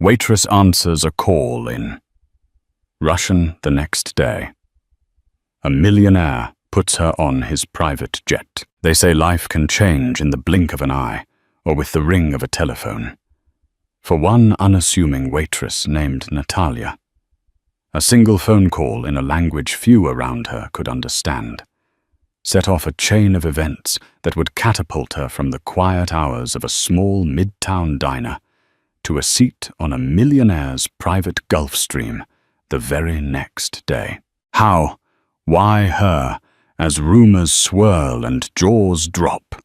Waitress answers a call in Russian the next day. A millionaire puts her on his private jet. They say life can change in the blink of an eye or with the ring of a telephone. For one unassuming waitress named Natalia, a single phone call in a language few around her could understand set off a chain of events that would catapult her from the quiet hours of a small midtown diner to a seat on a millionaire's private Gulf Stream the very next day. How? Why her? As rumors swirl and jaws drop.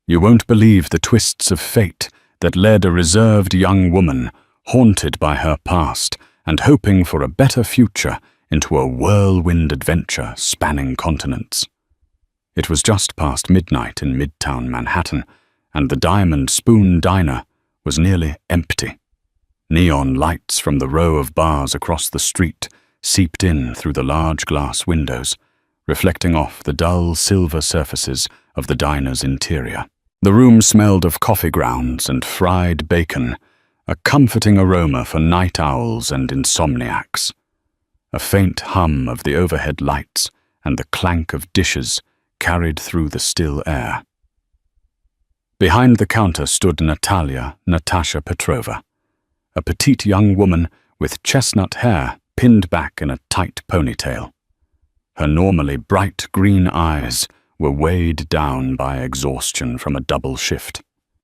You won't believe the twists of fate that led a reserved young woman, haunted by her past and hoping for a better future, into a whirlwind adventure spanning continents. It was just past midnight in Midtown Manhattan, and the Diamond Spoon Diner was nearly empty. Neon lights from the row of bars across the street seeped in through the large glass windows, reflecting off the dull silver surfaces of the diner's interior. The room smelled of coffee grounds and fried bacon, a comforting aroma for night owls and insomniacs. A faint hum of the overhead lights and the clank of dishes carried through the still air. Behind the counter stood Natasha Petrova, a petite young woman with chestnut hair pinned back in a tight ponytail. Her normally bright green eyes were weighed down by exhaustion from a double shift.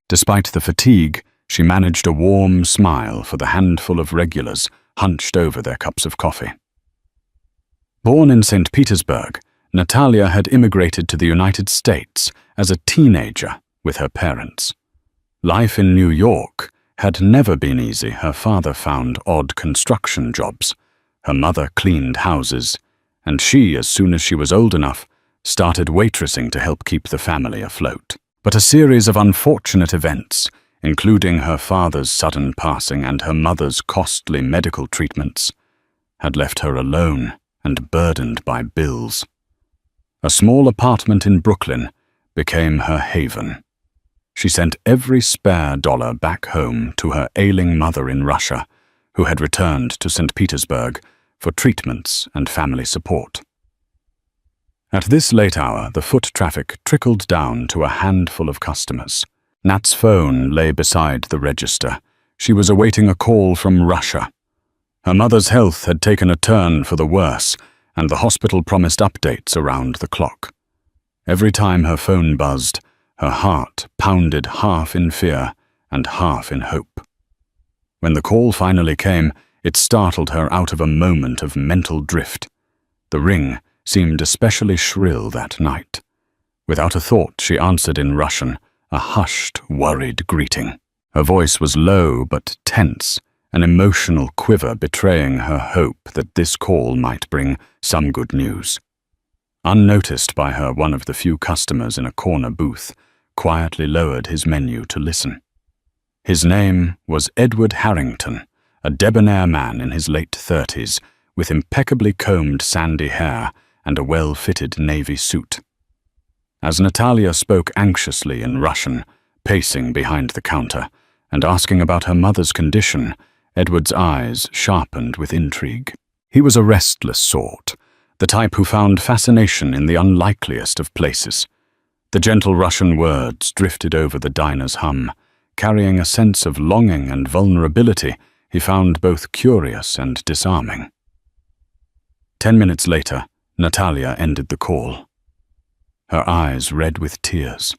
Despite the fatigue, she managed a warm smile for the handful of regulars hunched over their cups of coffee. Born in St. Petersburg, Natalia had immigrated to the United States as a teenager with her parents. Life in New York had never been easy. Her father found odd construction jobs. Her mother cleaned houses, and she, as soon as she was old enough, started waitressing to help keep the family afloat. But a series of unfortunate events, including her father's sudden passing and her mother's costly medical treatments, had left her alone and burdened by bills. A small apartment in Brooklyn became her haven. She sent every spare dollar back home to her ailing mother in Russia, who had returned to St. Petersburg for treatments and family support. At this late hour, the foot traffic trickled down to a handful of customers. Nat's phone lay beside the register. She was awaiting a call from Russia. Her mother's health had taken a turn for the worse, and the hospital promised updates around the clock. Every time her phone buzzed, her heart pounded half in fear and half in hope. When the call finally came, it startled her out of a moment of mental drift. The ring seemed especially shrill that night. Without a thought, she answered in Russian, a hushed, worried greeting. Her voice was low but tense, an emotional quiver betraying her hope that this call might bring some good news. Unnoticed by her, one of the few customers in a corner booth quietly lowered his menu to listen. His name was Edward Harrington, a debonair man in his late 30s, with impeccably combed sandy hair and a well-fitted navy suit. As Natalia spoke anxiously in Russian, pacing behind the counter, and asking about her mother's condition, Edward's eyes sharpened with intrigue. He was a restless sort, the type who found fascination in the unlikeliest of places. The gentle Russian words drifted over the diner's hum, carrying a sense of longing and vulnerability he found both curious and disarming. 10 minutes later, Natalia ended the call. Her eyes red with tears.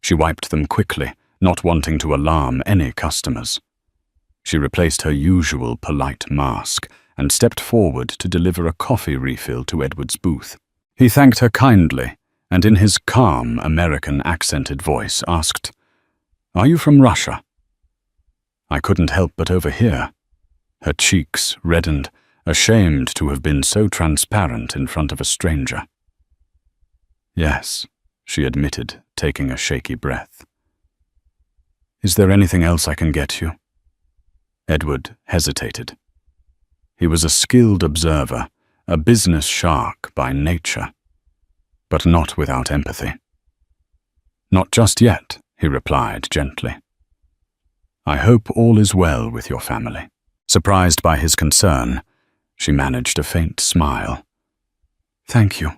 She wiped them quickly, not wanting to alarm any customers. She replaced her usual polite mask and stepped forward to deliver a coffee refill to Edward's booth. He thanked her kindly, and in his calm, American-accented voice asked, "Are you from Russia?" I couldn't help but overhear. Her cheeks reddened, ashamed to have been so transparent in front of a stranger. "Yes," she admitted, taking a shaky breath. "Is there anything else I can get you?" Edward hesitated. He was a skilled observer, a business shark by nature, but not without empathy. "Not just yet," he replied gently. I hope all is well with your family." Surprised by his concern, she managed a faint smile. "Thank you,"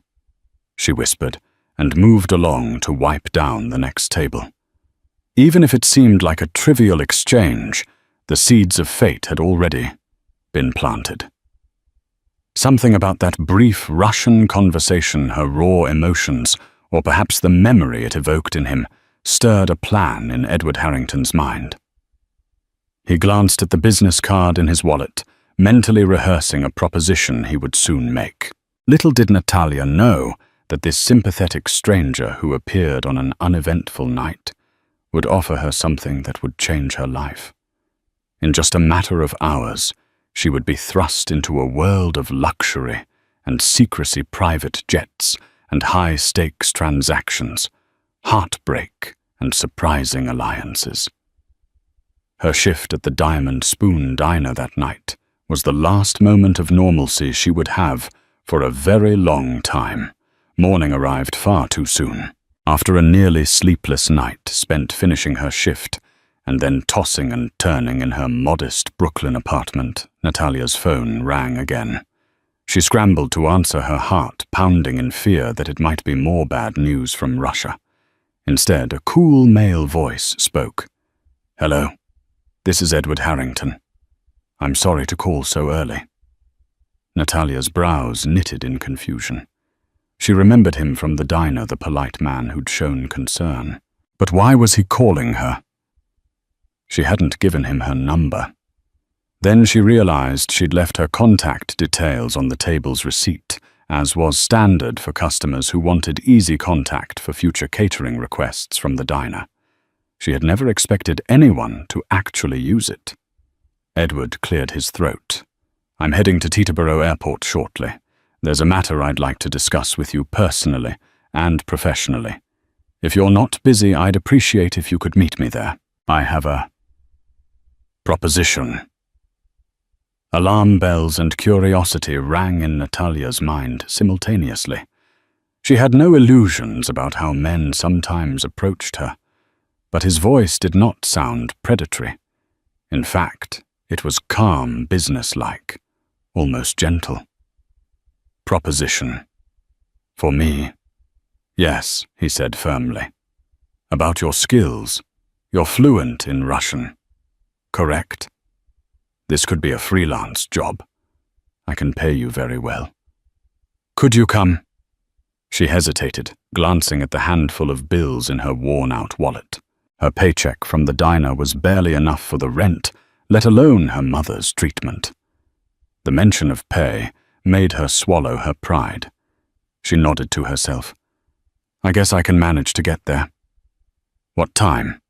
she whispered, and moved along to wipe down the next table. Even if it seemed like a trivial exchange, the seeds of fate had already been planted. Something about that brief Russian conversation, her raw emotions, or perhaps the memory it evoked in him, stirred a plan in Edward Harrington's mind. He glanced at the business card in his wallet, mentally rehearsing a proposition he would soon make. Little did Natalia know that this sympathetic stranger who appeared on an uneventful night would offer her something that would change her life. In just a matter of hours, she would be thrust into a world of luxury and secrecy, private jets and high-stakes transactions, heartbreak and surprising alliances. Her shift at the Diamond Spoon Diner that night was the last moment of normalcy she would have for a very long time. Morning arrived far too soon. After a nearly sleepless night spent finishing her shift and then tossing and turning in her modest Brooklyn apartment, Natalia's phone rang again. She scrambled to answer, her heart pounding in fear that it might be more bad news from Russia. Instead, a cool male voice spoke. "Hello, this is Edward Harrington. I'm sorry to call so early." Natalia's brows knitted in confusion. She remembered him from the diner, the polite man who'd shown concern. But why was he calling her? She hadn't given him her number. Then she realized she'd left her contact details on the table's receipt, as was standard for customers who wanted easy contact for future catering requests from the diner. She had never expected anyone to actually use it. Edward cleared his throat. "I'm heading to Teterboro Airport shortly. There's a matter I'd like to discuss with you personally and professionally. If you're not busy, I'd appreciate if you could meet me there. I have a proposition." Alarm bells and curiosity rang in Natalia's mind simultaneously. She had no illusions about how men sometimes approached her, but his voice did not sound predatory. In fact, it was calm, businesslike, almost gentle. "Proposition. For me?" "Yes," he said firmly. "About your skills. You're fluent in Russian. Correct? This could be a freelance job. I can pay you very well. Could you come?" She hesitated, glancing at the handful of bills in her worn-out wallet. Her paycheck from the diner was barely enough for the rent, let alone her mother's treatment. The mention of pay made her swallow her pride. She nodded to herself. "I guess I can manage to get there." "What time?"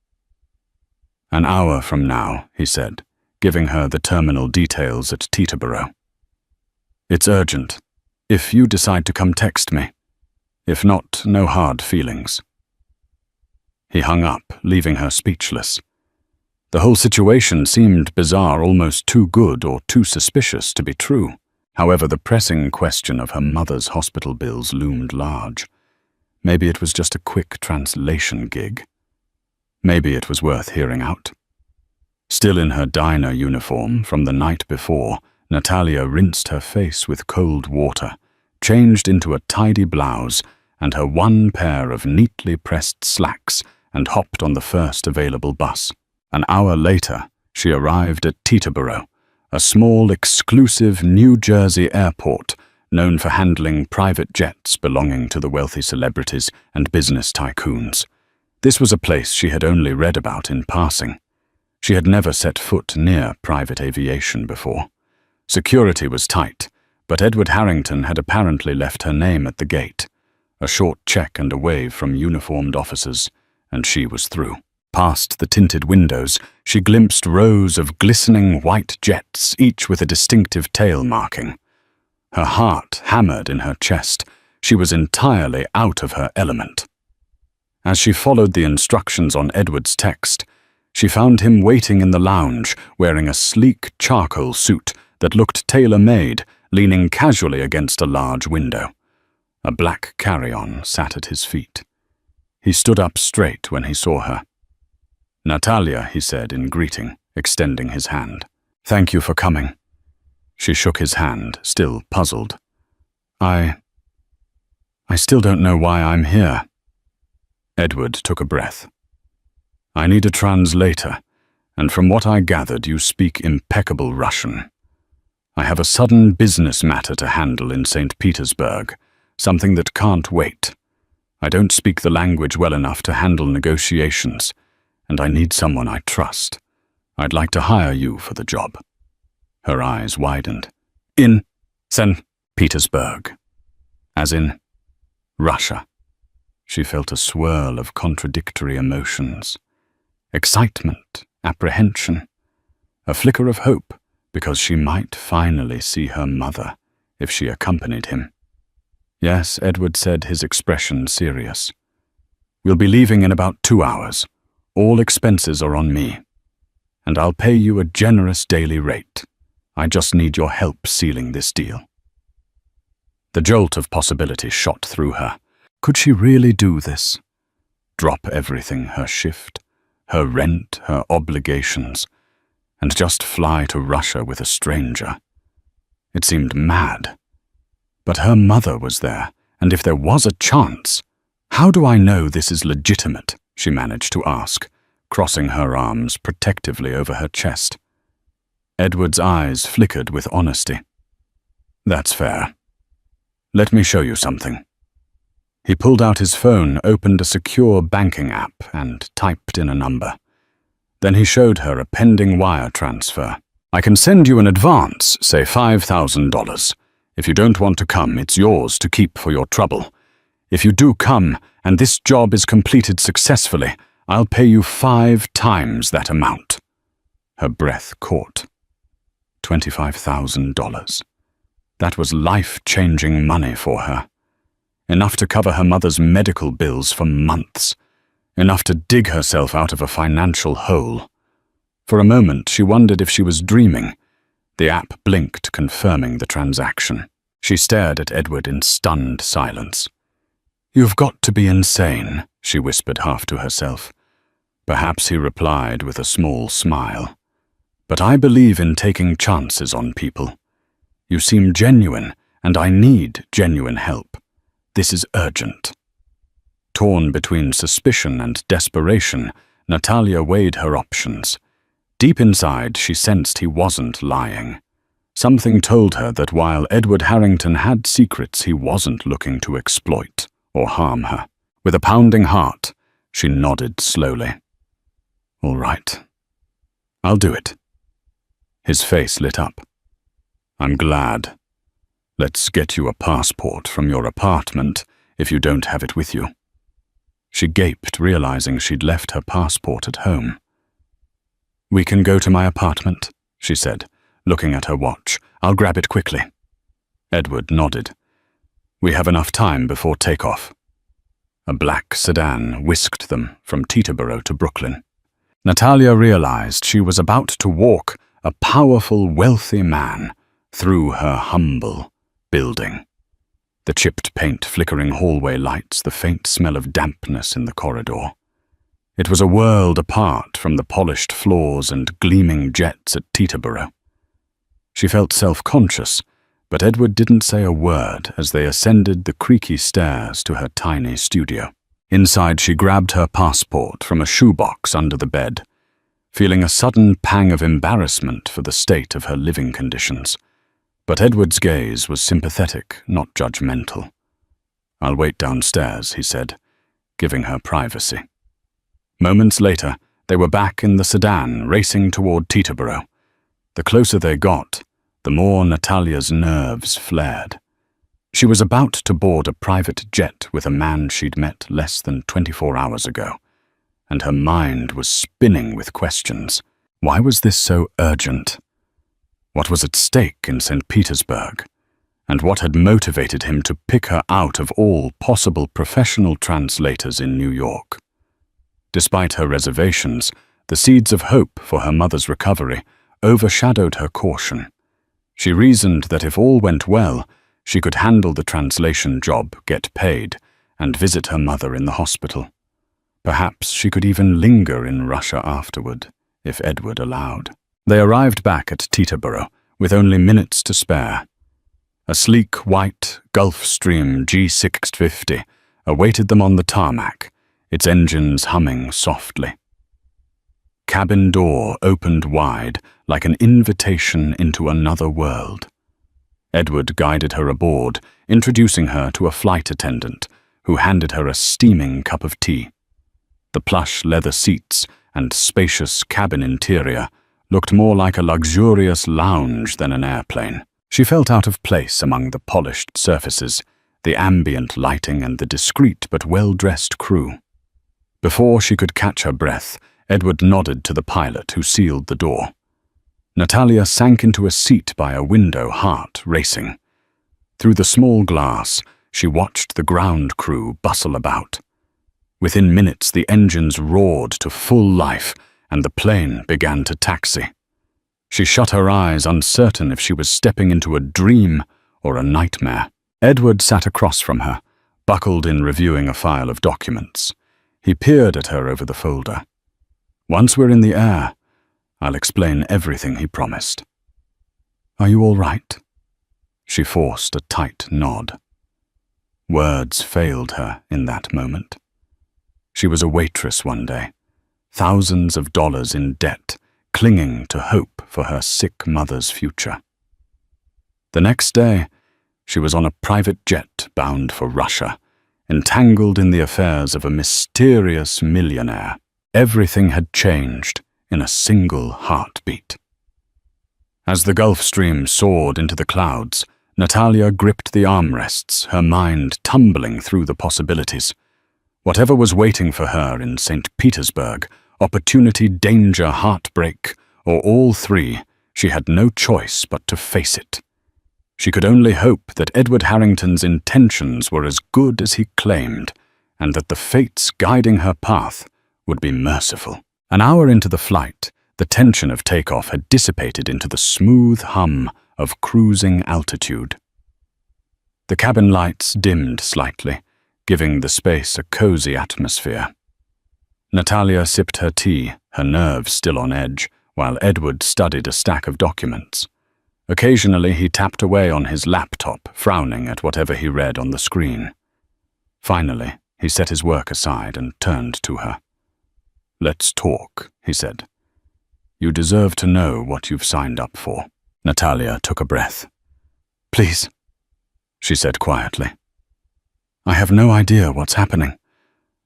"An hour from now," he said, giving her the terminal details at Teterboro. "It's urgent. If you decide to come, text me. If not, no hard feelings." He hung up, leaving her speechless. The whole situation seemed bizarre, almost too good or too suspicious to be true. However, the pressing question of her mother's hospital bills loomed large. Maybe it was just a quick translation gig. Maybe it was worth hearing out. Still in her diner uniform from the night before, Natalia rinsed her face with cold water, changed into a tidy blouse and her one pair of neatly pressed slacks, and hopped on the first available bus. An hour later, she arrived at Teterboro, a small, exclusive New Jersey airport known for handling private jets belonging to the wealthy celebrities and business tycoons. This was a place she had only read about in passing. She had never set foot near private aviation before. Security was tight, but Edward Harrington had apparently left her name at the gate. A short check and a wave from uniformed officers, and she was through. Past the tinted windows, she glimpsed rows of glistening white jets, each with a distinctive tail marking. Her heart hammered in her chest. She was entirely out of her element. As she followed the instructions on Edward's text, she found him waiting in the lounge, wearing a sleek charcoal suit that looked tailor-made, leaning casually against a large window. A black carry-on sat at his feet. He stood up straight when he saw her. "Natalia," he said in greeting, extending his hand. "Thank you for coming." She shook his hand, still puzzled. I still don't know why I'm here." Edward took a breath. "I need a translator, and from what I gathered, you speak impeccable Russian. I have a sudden business matter to handle in St. Petersburg, something that can't wait. I don't speak the language well enough to handle negotiations, and I need someone I trust. I'd like to hire you for the job." Her eyes widened. "In St. Petersburg. As in Russia." She felt a swirl of contradictory emotions. Excitement, apprehension, a flicker of hope, because she might finally see her mother if she accompanied him. "Yes," Edward said, his expression serious. "We'll be leaving in about 2 hours. All expenses are on me. And I'll pay you a generous daily rate. I just need your help sealing this deal." The jolt of possibility shot through her. Could she really do this? Drop everything, her shift, her rent, her obligations, and just fly to Russia with a stranger? It seemed mad. But her mother was there, and if there was a chance, "How do I know this is legitimate?" she managed to ask, crossing her arms protectively over her chest. Edward's eyes flickered with honesty. "That's fair. Let me show you something." He pulled out his phone, opened a secure banking app, and typed in a number. Then he showed her a pending wire transfer. "I can send you an advance, say $5,000. If you don't want to come, it's yours to keep for your trouble. If you do come, and this job is completed successfully, I'll pay you 5 times that amount." Her breath caught. $25,000. That was life-changing money for her. Enough to cover her mother's medical bills for months. Enough to dig herself out of a financial hole. For a moment, she wondered if she was dreaming. The app blinked, confirming the transaction. She stared at Edward in stunned silence. "You've got to be insane," she whispered half to herself. Perhaps he replied with a small smile. "But I believe in taking chances on people. You seem genuine, and I need genuine help. This is urgent." Torn between suspicion and desperation, Natalia weighed her options. Deep inside, she sensed he wasn't lying. Something told her that while Edward Harrington had secrets, he wasn't looking to exploit or harm her. With a pounding heart, she nodded slowly. "All right. I'll do it." His face lit up. "I'm glad. Let's get you a passport from your apartment if you don't have it with you." She gaped, realizing she'd left her passport at home. "We can go to my apartment," she said, looking at her watch. "I'll grab it quickly." Edward nodded. "We have enough time before takeoff." A black sedan whisked them from Teterboro to Brooklyn. Natalia realized she was about to walk a powerful, wealthy man through her humble building. The chipped paint, flickering hallway lights, the faint smell of dampness in the corridor. It was a world apart from the polished floors and gleaming jets at Teterboro. She felt self-conscious, but Edward didn't say a word as they ascended the creaky stairs to her tiny studio. Inside, she grabbed her passport from a shoebox under the bed, feeling a sudden pang of embarrassment for the state of her living conditions. But Edward's gaze was sympathetic, not judgmental. "I'll wait downstairs," he said, giving her privacy. Moments later, they were back in the sedan, racing toward Teterboro. The closer they got, the more Natalia's nerves flared. She was about to board a private jet with a man she'd met less than 24 hours ago, and her mind was spinning with questions. Why was this so urgent? What was at stake in St. Petersburg? And what had motivated him to pick her out of all possible professional translators in New York? Despite her reservations, the seeds of hope for her mother's recovery overshadowed her caution. She reasoned that if all went well, she could handle the translation job, get paid, and visit her mother in the hospital. Perhaps she could even linger in Russia afterward, if Edward allowed. They arrived back at Teterboro with only minutes to spare. A sleek, white Gulfstream G650 awaited them on the tarmac, its engines humming softly. Cabin door opened wide like an invitation into another world. Edward guided her aboard, introducing her to a flight attendant who handed her a steaming cup of tea. The plush leather seats and spacious cabin interior looked more like a luxurious lounge than an airplane. She felt out of place among the polished surfaces, the ambient lighting and the discreet but well-dressed crew. Before she could catch her breath, Edward nodded to the pilot who sealed the door. Natalia sank into a seat by a window, heart racing. Through the small glass, she watched the ground crew bustle about. Within minutes, the engines roared to full life, and the plane began to taxi. She shut her eyes, uncertain if she was stepping into a dream or a nightmare. Edward sat across from her, buckled in reviewing a file of documents. He peered at her over the folder. "Once we're in the air, I'll explain everything," he promised. "Are you all right?" She forced a tight nod. Words failed her in that moment. She was a waitress one day, thousands of dollars in debt, clinging to hope for her sick mother's future. The next day, she was on a private jet bound for Russia, entangled in the affairs of a mysterious millionaire. Everything had changed in a single heartbeat. As the Gulfstream soared into the clouds, Natalia gripped the armrests, her mind tumbling through the possibilities. Whatever was waiting for her in St. Petersburg, opportunity, danger, heartbreak, or all three, she had no choice but to face it. She could only hope that Edward Harrington's intentions were as good as he claimed, and that the fates guiding her path would be merciful. An hour into the flight, the tension of takeoff had dissipated into the smooth hum of cruising altitude. The cabin lights dimmed slightly, giving the space a cozy atmosphere. Natalia sipped her tea, her nerves still on edge, while Edward studied a stack of documents. Occasionally he tapped away on his laptop, frowning at whatever he read on the screen. Finally, he set his work aside and turned to her. "Let's talk," he said. "You deserve to know what you've signed up for." Natalia took a breath. "Please," she said quietly. "I have no idea what's happening.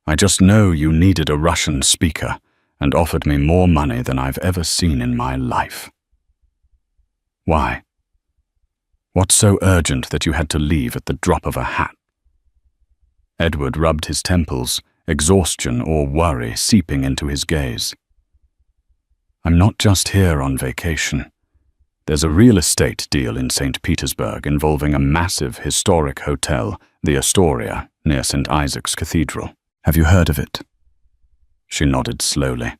I just know you needed a Russian speaker and offered me more money than I've ever seen in my life." "Why? What's so urgent that you had to leave at the drop of a hat?" Edward rubbed his temples, exhaustion or worry seeping into his gaze. "I'm not just here on vacation. There's a real estate deal in St. Petersburg involving a massive historic hotel, the Astoria, near St. Isaac's Cathedral. Have you heard of it?" She nodded slowly.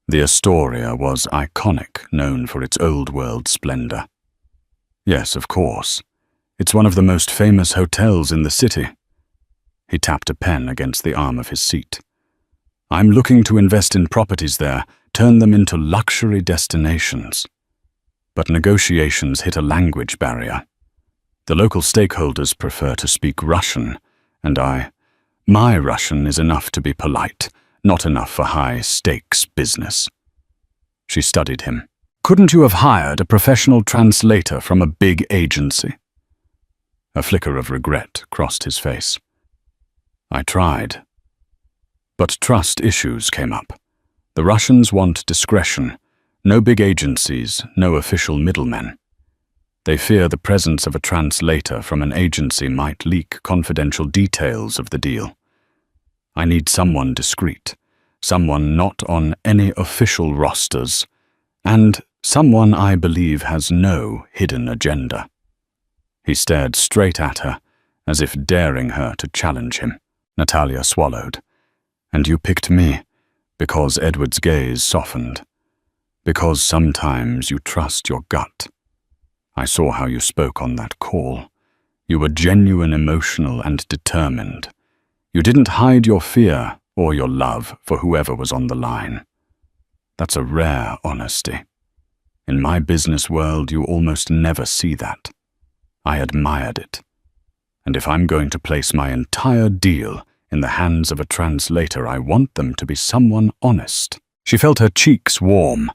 The Astoria was iconic, known for its old-world splendor. "Yes, of course. It's one of the most famous hotels in the city." He tapped a pen against the arm of his seat. "I'm looking to invest in properties there, turn them into luxury destinations." But negotiations hit a language barrier. The local stakeholders prefer to speak Russian, and my Russian is enough to be polite, not enough for high-stakes business. She studied him. "Couldn't you have hired a professional translator from a big agency?" A flicker of regret crossed his face. "I tried. But trust issues came up. The Russians want discretion. No big agencies, no official middlemen. They fear the presence of a translator from an agency might leak confidential details of the deal. I need someone discreet, someone not on any official rosters, and someone I believe has no hidden agenda." He stared straight at her, as if daring her to challenge him. Natalia swallowed. "And you picked me, because Edward's gaze softened. Because sometimes you trust your gut. I saw how you spoke on that call. You were genuine, emotional, and determined. You didn't hide your fear or your love for whoever was on the line. That's a rare honesty. In my business world, you almost never see that. I admired it. And if I'm going to place my entire deal in the hands of a translator, I want them to be someone honest. She felt her cheeks warm,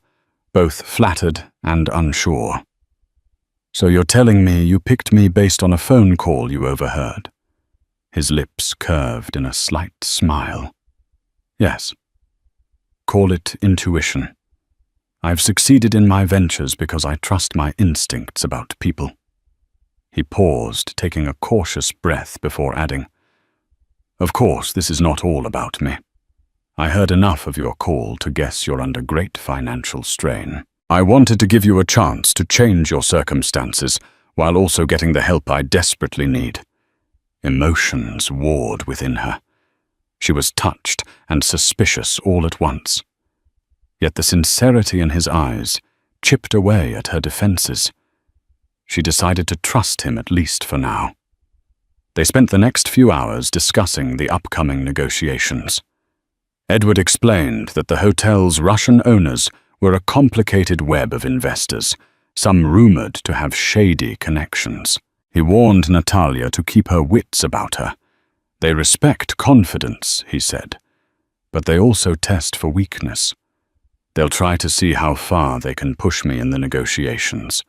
both flattered and unsure. So you're telling me you picked me based on a phone call you overheard? His lips curved in a slight smile. Yes. Call it intuition. I've succeeded in my ventures because I trust my instincts about people. He paused, taking a cautious breath before adding, Of course, this is not all about me. I heard enough of your call to guess you're under great financial strain. I wanted to give you a chance to change your circumstances while also getting the help I desperately need. Emotions warred within her. She was touched and suspicious all at once. Yet the sincerity in his eyes chipped away at her defenses. She decided to trust him at least for now. They spent the next few hours discussing the upcoming negotiations. Edward explained that the hotel's Russian owners were a complicated web of investors, some rumored to have shady connections. He warned Natalia to keep her wits about her. They respect confidence, he said, but they also test for weakness. They'll try to see how far they can push me in the negotiations.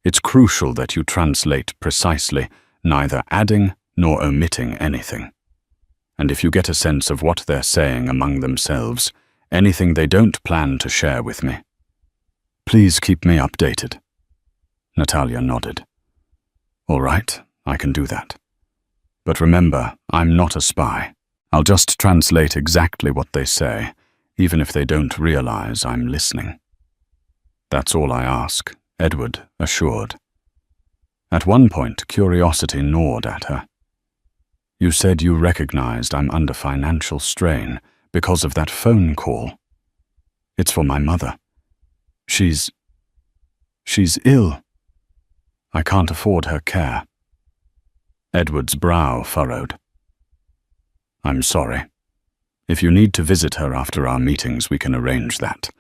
It's crucial that you translate precisely, neither adding nor omitting anything. And if you get a sense of what they're saying among themselves, anything they don't plan to share with me, please keep me updated. Natalia nodded. All right, I can do that. But remember, I'm not a spy. I'll just translate exactly what they say, even if they don't realize I'm listening. That's all I ask, Edward assured. At one point, curiosity gnawed at her. You said you recognized I'm under financial strain because of that phone call. It's for my mother. She's ill. I can't afford her care. Edward's brow furrowed. I'm sorry. If you need to visit her after our meetings, we can arrange that.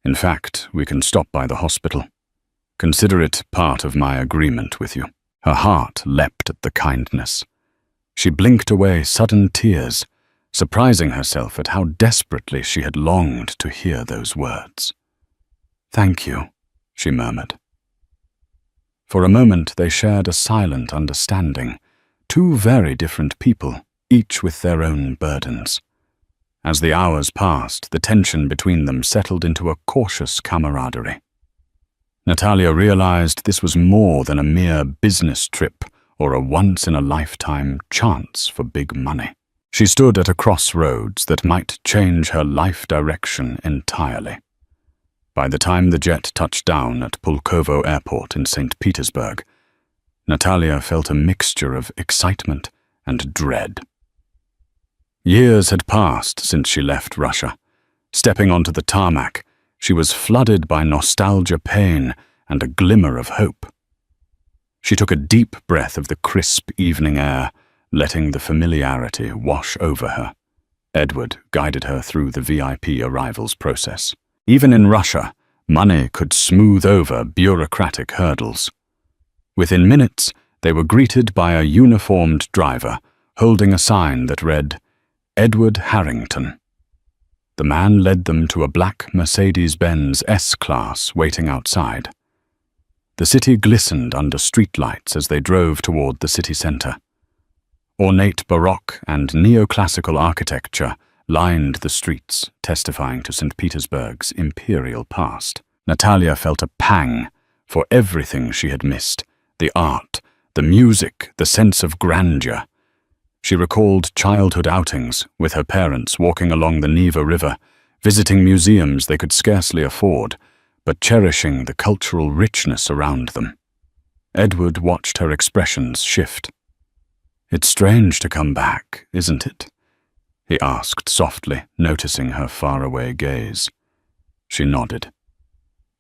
In fact, we can stop by the hospital. Consider it part of my agreement with you. Her heart leapt at the kindness. She blinked away sudden tears, surprising herself at how desperately she had longed to hear those words. Thank you, she murmured. For a moment they shared a silent understanding, two very different people, each with their own burdens. As the hours passed, the tension between them settled into a cautious camaraderie. Natalia realized this was more than a mere business trip or a once-in-a-lifetime chance for big money. She stood at a crossroads that might change her life direction entirely. By the time the jet touched down at Pulkovo Airport in St. Petersburg, Natalia felt a mixture of excitement and dread. Years had passed since she left Russia. Stepping onto the tarmac, she was flooded by nostalgia, pain, and a glimmer of hope. She took a deep breath of the crisp evening air, letting the familiarity wash over her. Edward guided her through the VIP arrivals process. Even in Russia, money could smooth over bureaucratic hurdles. Within minutes, they were greeted by a uniformed driver holding a sign that read, Edward Harrington. The man led them to a black Mercedes-Benz S-Class waiting outside. The city glistened under streetlights as they drove toward the city center. Ornate Baroque and neoclassical architecture lined the streets, testifying to St. Petersburg's imperial past. Natalia felt a pang for everything she had missed, the art, the music, the sense of grandeur. She recalled childhood outings with her parents walking along the Neva River, visiting museums they could scarcely afford, but cherishing the cultural richness around them. Edward watched her expressions shift. It's strange to come back, isn't it? He asked softly, noticing her faraway gaze. She nodded.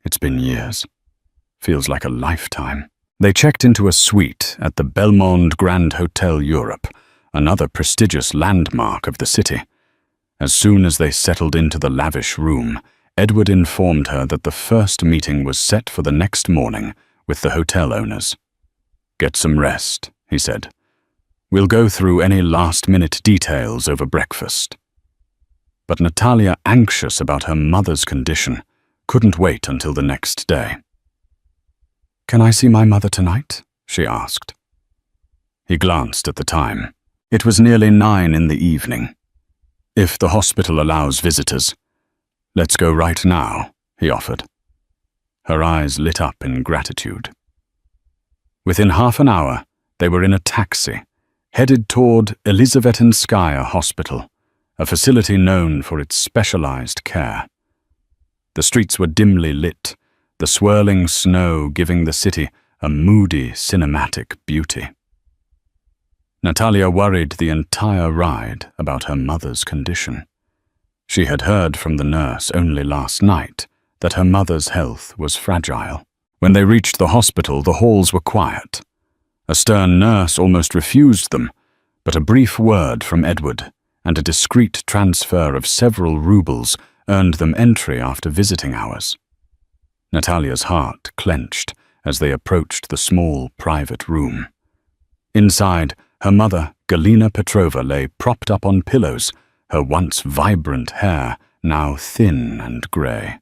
It's been years. Feels like a lifetime. They checked into a suite at the Belmond Grand Hotel Europe, another prestigious landmark of the city. As soon as they settled into the lavish room, Edward informed her that the first meeting was set for the next morning with the hotel owners. "Get some rest," he said. "We'll go through any last-minute details over breakfast." But Natalia, anxious about her mother's condition, couldn't wait until the next day. "Can I see my mother tonight?" she asked. He glanced at the time. It was nearly 9 in the evening. "If the hospital allows visitors, let's go right now," he offered. Her eyes lit up in gratitude. Within half an hour, they were in a taxi, headed toward Elisavetenskaya Hospital, a facility known for its specialized care. The streets were dimly lit, the swirling snow giving the city a moody, cinematic beauty. Natalia worried the entire ride about her mother's condition. She had heard from the nurse only last night that her mother's health was fragile. When they reached the hospital, the halls were quiet. A stern nurse almost refused them, but a brief word from Edward and a discreet transfer of several rubles earned them entry after visiting hours. Natalia's heart clenched as they approached the small, private room. Inside, her mother, Galina Petrova, lay propped up on pillows, her once vibrant hair now thin and grey.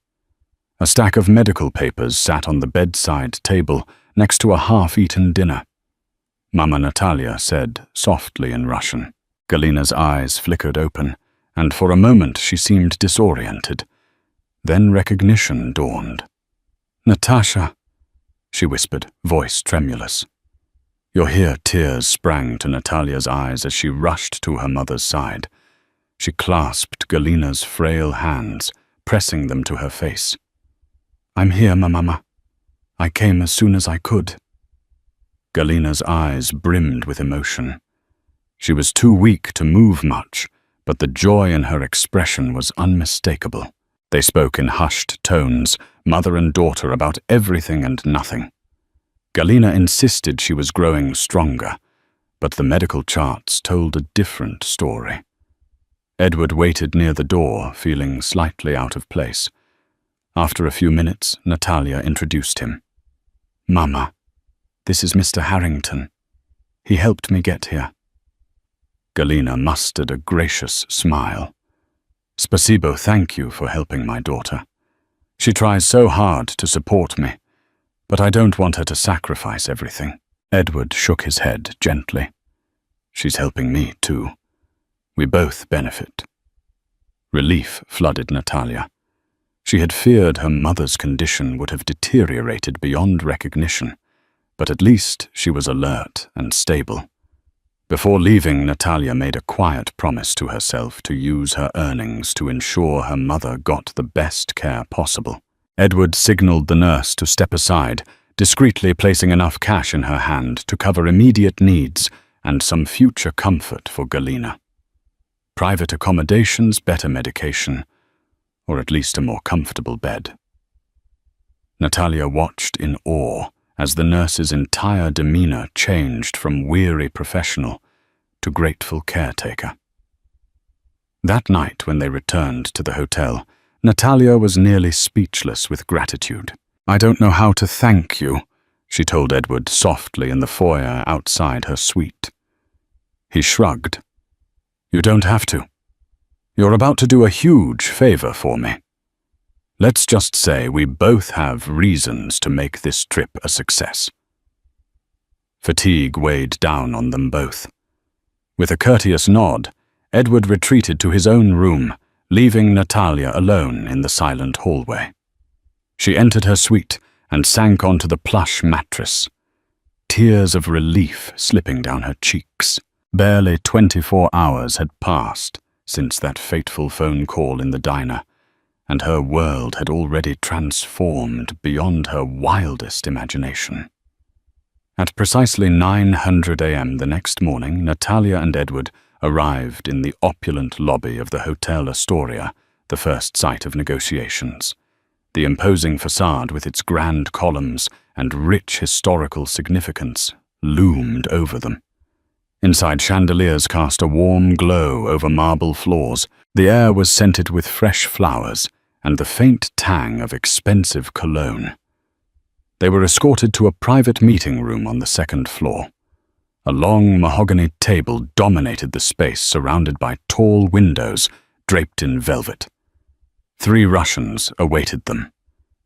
A stack of medical papers sat on the bedside table next to a half-eaten dinner. Mama Natalia said softly in Russian. Galina's eyes flickered open, and for a moment she seemed disoriented. Then recognition dawned. "Natasha," she whispered, voice tremulous. "You're here." Tears sprang to Natalia's eyes as she rushed to her mother's side. She clasped Galina's frail hands, pressing them to her face. "I'm here, Mama. I came as soon as I could." Galina's eyes brimmed with emotion. She was too weak to move much, but the joy in her expression was unmistakable. They spoke in hushed tones, mother and daughter, about everything and nothing. Galina insisted she was growing stronger, but the medical charts told a different story. Edward waited near the door, feeling slightly out of place. After a few minutes, Natalia introduced him. "Mama, this is Mr. Harrington. He helped me get here." Galina mustered a gracious smile. "Spasibo, thank you for helping my daughter. She tries so hard to support me, but I don't want her to sacrifice everything." Edward shook his head gently. "She's helping me too. We both benefit." Relief flooded Natalia. She had feared her mother's condition would have deteriorated beyond recognition, but at least she was alert and stable. Before leaving, Natalia made a quiet promise to herself to use her earnings to ensure her mother got the best care possible. Edward signaled the nurse to step aside, discreetly placing enough cash in her hand to cover immediate needs and some future comfort for Galina. Private accommodations, better medication, or at least a more comfortable bed. Natalia watched in awe as the nurse's entire demeanor changed from weary professional to grateful caretaker. That night, when they returned to the hotel, Natalia was nearly speechless with gratitude. "I don't know how to thank you," she told Edward softly in the foyer outside her suite. He shrugged. "You don't have to. You're about to do a huge favor for me. Let's just say we both have reasons to make this trip a success." Fatigue weighed down on them both. With a courteous nod, Edward retreated to his own room, leaving Natalia alone in the silent hallway. She entered her suite and sank onto the plush mattress, tears of relief slipping down her cheeks. Barely 24 hours had passed since that fateful phone call in the diner, and her world had already transformed beyond her wildest imagination. At precisely 9:00 a.m. the next morning, Natalia and Edward arrived in the opulent lobby of the Hotel Astoria, the first site of negotiations. The imposing facade with its grand columns and rich historical significance loomed over them. Inside, chandeliers cast a warm glow over marble floors. The air was scented with fresh flowers and the faint tang of expensive cologne. They were escorted to a private meeting room on the second floor. A long mahogany table dominated the space, surrounded by tall windows draped in velvet. 3 Russians awaited them.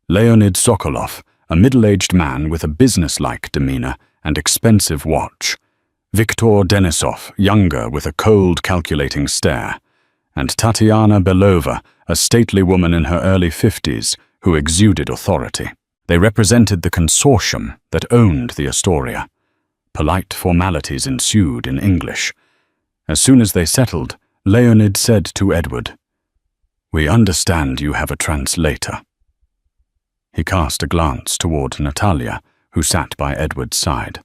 Leonid Sokolov, a middle-aged man with a businesslike demeanor and expensive watch. Viktor Denisov, younger with a cold, calculating stare. And Tatiana Belova, a stately woman in her early 50s who exuded authority. They represented the consortium that owned the Astoria. Polite formalities ensued in English. As soon as they settled, Leonid said to Edward, "We understand you have a translator." He cast a glance toward Natalia, who sat by Edward's side.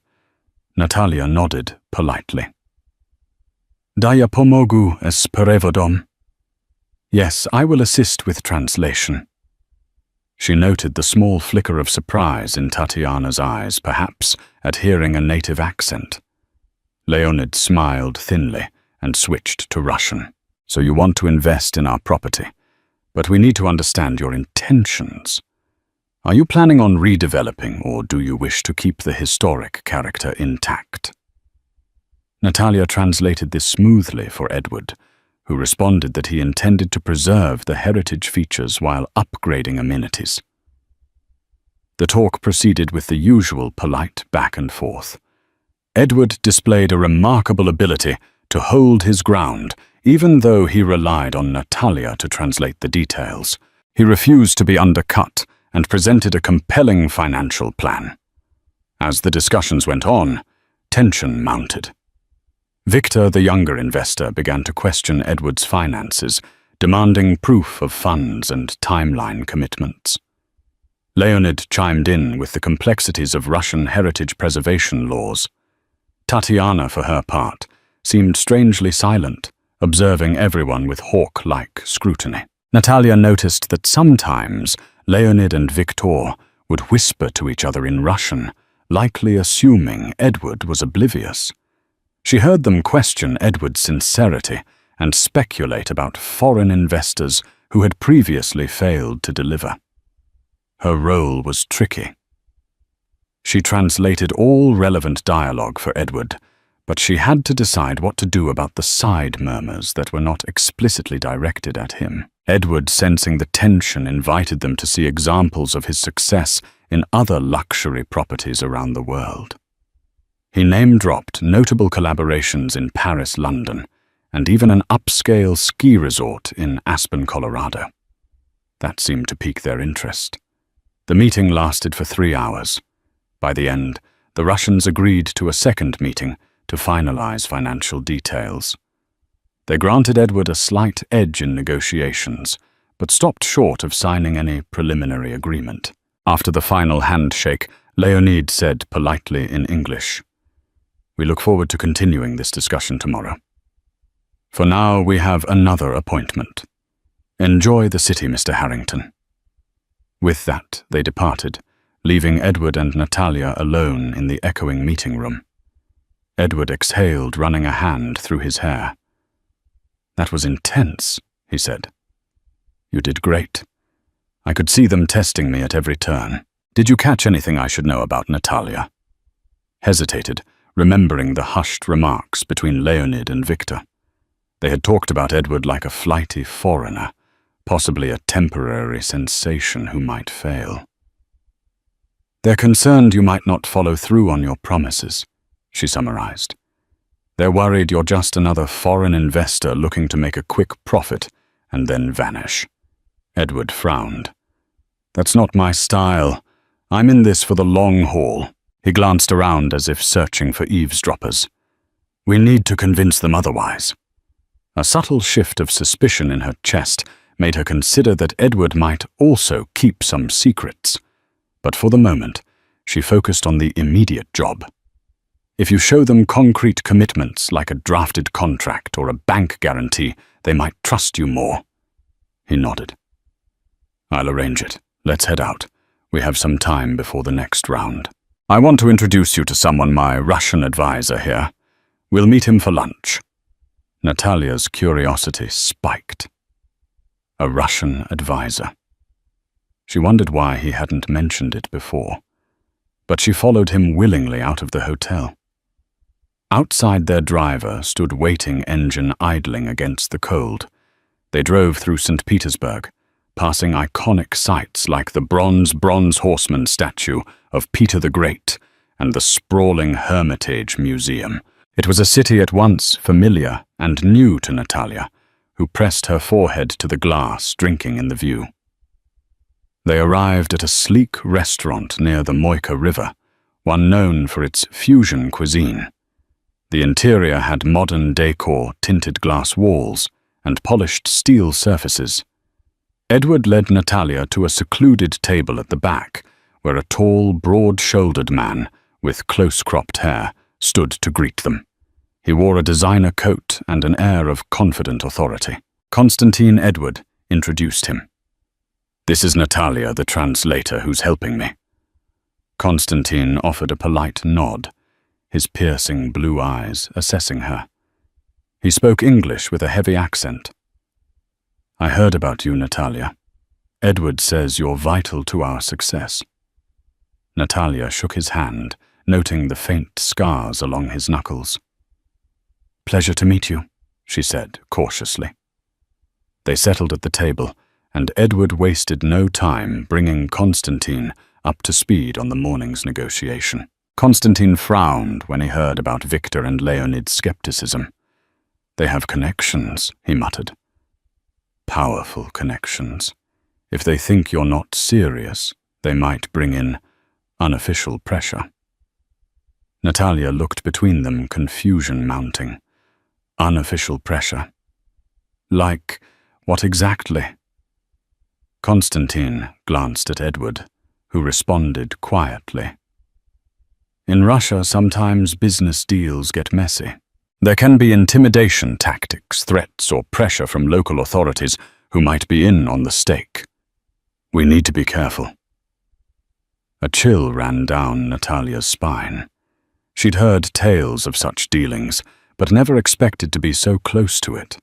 Natalia nodded politely. "Da ja pomogu s prevodom." "Yes, I will assist with translation." She noted the small flicker of surprise in Tatiana's eyes, perhaps at hearing a native accent. Leonid smiled thinly and switched to Russian. "So you want to invest in our property, but we need to understand your intentions. Are you planning on redeveloping, or do you wish to keep the historic character intact?" Natalia translated this smoothly for Edward, who responded that he intended to preserve the heritage features while upgrading amenities. The talk proceeded with the usual polite back and forth. Edward displayed a remarkable ability to hold his ground, even though he relied on Natalia to translate the details. He refused to be undercut and presented a compelling financial plan. As the discussions went on, tension mounted. Victor, the younger investor, began to question Edward's finances, demanding proof of funds and timeline commitments. Leonid chimed in with the complexities of Russian heritage preservation laws. Tatiana, for her part, seemed strangely silent, observing everyone with hawk-like scrutiny. Natalia noticed that sometimes Leonid and Victor would whisper to each other in Russian, likely assuming Edward was oblivious. She heard them question Edward's sincerity and speculate about foreign investors who had previously failed to deliver. Her role was tricky. She translated all relevant dialogue for Edward, but she had to decide what to do about the side murmurs that were not explicitly directed at him. Edward, sensing the tension, invited them to see examples of his success in other luxury properties around the world. He name-dropped notable collaborations in Paris, London, and even an upscale ski resort in Aspen, Colorado. That seemed to pique their interest. The meeting lasted for 3 hours. By the end, the Russians agreed to a second meeting to finalize financial details. They granted Edward a slight edge in negotiations, but stopped short of signing any preliminary agreement. After the final handshake, Leonid said politely in English, "We look forward to continuing this discussion tomorrow. For now, we have another appointment. Enjoy the city, Mr. Harrington." With that, they departed, leaving Edward and Natalia alone in the echoing meeting room. Edward exhaled, running a hand through his hair. "That was intense," he said. "You did great. I could see them testing me at every turn. Did you catch anything I should know about Natalia?" Hesitated, remembering the hushed remarks between Leonid and Victor. They had talked about Edward like a flighty foreigner, possibly a temporary sensation who might fail. "They're concerned you might not follow through on your promises," she summarized. "They're worried you're just another foreign investor looking to make a quick profit and then vanish." Edward frowned. "That's not my style. I'm in this for the long haul." He glanced around as if searching for eavesdroppers. "We need to convince them otherwise." A subtle shift of suspicion in her chest made her consider that Edward might also keep some secrets. But for the moment, she focused on the immediate job. If you show them concrete commitments like a drafted contract or a bank guarantee, they might trust you more. He nodded. "I'll arrange it. Let's head out. We have some time before the next round. I want to introduce you to someone, my Russian advisor here. We'll meet him for lunch. Natalia's curiosity spiked. A Russian advisor. She wondered why he hadn't mentioned it before, but she followed him willingly out of the hotel. Outside, their driver stood waiting, engine idling against the cold. They drove through St. Petersburg, passing iconic sights like the bronze horseman statue of Peter the Great and the sprawling Hermitage Museum. It was a city at once familiar and new to Natalia, who pressed her forehead to the glass, drinking in the view. They arrived at a sleek restaurant near the Moika River, one known for its fusion cuisine. The interior had modern decor, tinted glass walls, and polished steel surfaces. Edward led Natalia to a secluded table at the back, where a tall, broad-shouldered man with close-cropped hair stood to greet them. He wore a designer coat and an air of confident authority. Konstantin Edward introduced him. "This is Natalia, the translator, who's helping me." Konstantin offered a polite nod, his piercing blue eyes assessing her. He spoke English with a heavy accent. "I heard about you, Natalia. Edward says you're vital to our success." Natalia shook his hand, noting the faint scars along his knuckles. "Pleasure to meet you," she said cautiously. They settled at the table, and Edward wasted no time bringing Konstantin up to speed on the morning's negotiation. Konstantin frowned when he heard about Victor and Leonid's skepticism. "They have connections," he muttered. "Powerful connections. If they think you're not serious, they might bring in unofficial pressure." Natalia looked between them, confusion mounting. Unofficial pressure. Like what exactly? Konstantin glanced at Edward, who responded quietly. "In Russia, sometimes business deals get messy. There can be intimidation tactics, threats, or pressure from local authorities who might be in on the stake. We need to be careful." A chill ran down Natalia's spine. She'd heard tales of such dealings, but never expected to be so close to it.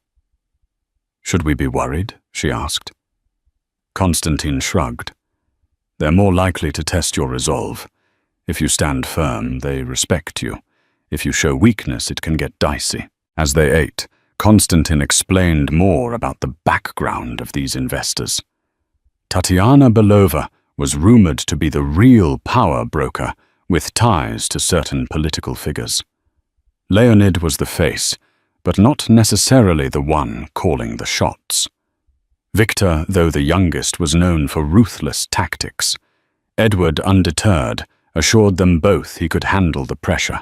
"Should we be worried?" she asked. Konstantin shrugged. "They're more likely to test your resolve. If you stand firm, they respect you. If you show weakness, it can get dicey." As they ate, Konstantin explained more about the background of these investors. Tatiana Belova was rumored to be the real power broker with ties to certain political figures. Leonid was the face, but not necessarily the one calling the shots. Victor, though the youngest, was known for ruthless tactics. Edward, undeterred, assured them both he could handle the pressure.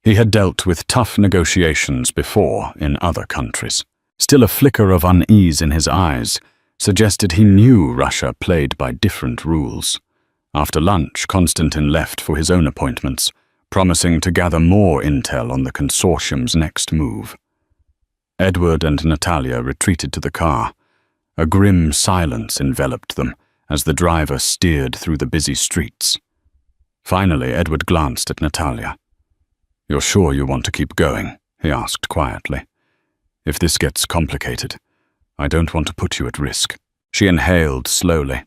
He had dealt with tough negotiations before in other countries. Still, a flicker of unease in his eyes suggested he knew Russia played by different rules. After lunch, Konstantin left for his own appointments, promising to gather more intel on the consortium's next move. Edward and Natalia retreated to the car. A grim silence enveloped them as the driver steered through the busy streets. Finally, Edward glanced at Natalia. "You're sure you want to keep going?" he asked quietly. "If this gets complicated, I don't want to put you at risk." She inhaled slowly.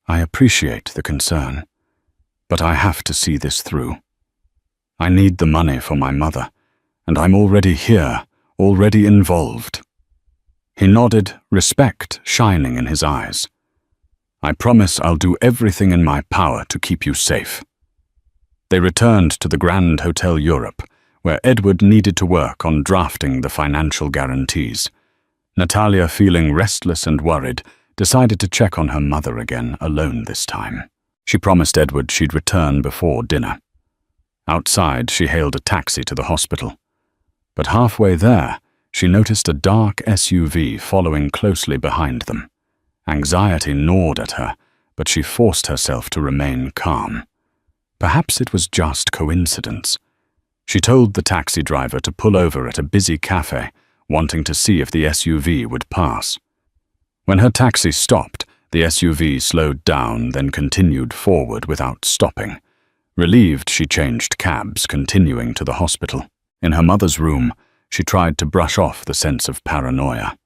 "I appreciate the concern, but I have to see this through. I need the money for my mother, and I'm already here, already involved." He nodded, respect shining in his eyes. "I promise I'll do everything in my power to keep you safe." They returned to the Grand Hotel Europe, where Edward needed to work on drafting the financial guarantees. Natalia, feeling restless and worried, decided to check on her mother again, alone this time. She promised Edward she'd return before dinner. Outside, she hailed a taxi to the hospital. But halfway there, she noticed a dark SUV following closely behind them. Anxiety gnawed at her, but she forced herself to remain calm. Perhaps it was just coincidence. She told the taxi driver to pull over at a busy cafe, wanting to see if the SUV would pass. When her taxi stopped, the SUV slowed down, then continued forward without stopping. Relieved, she changed cabs, continuing to the hospital. In her mother's room, she tried to brush off the sense of paranoia.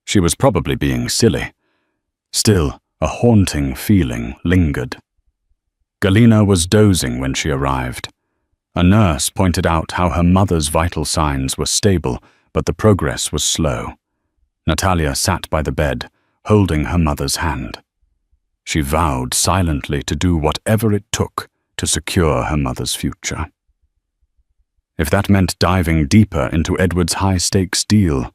She was probably being silly. Still, a haunting feeling lingered. Galina was dozing when she arrived. A nurse pointed out how her mother's vital signs were stable, but the progress was slow. Natalia sat by the bed, holding her mother's hand. She vowed silently to do whatever it took to secure her mother's future. If that meant diving deeper into Edward's high-stakes deal,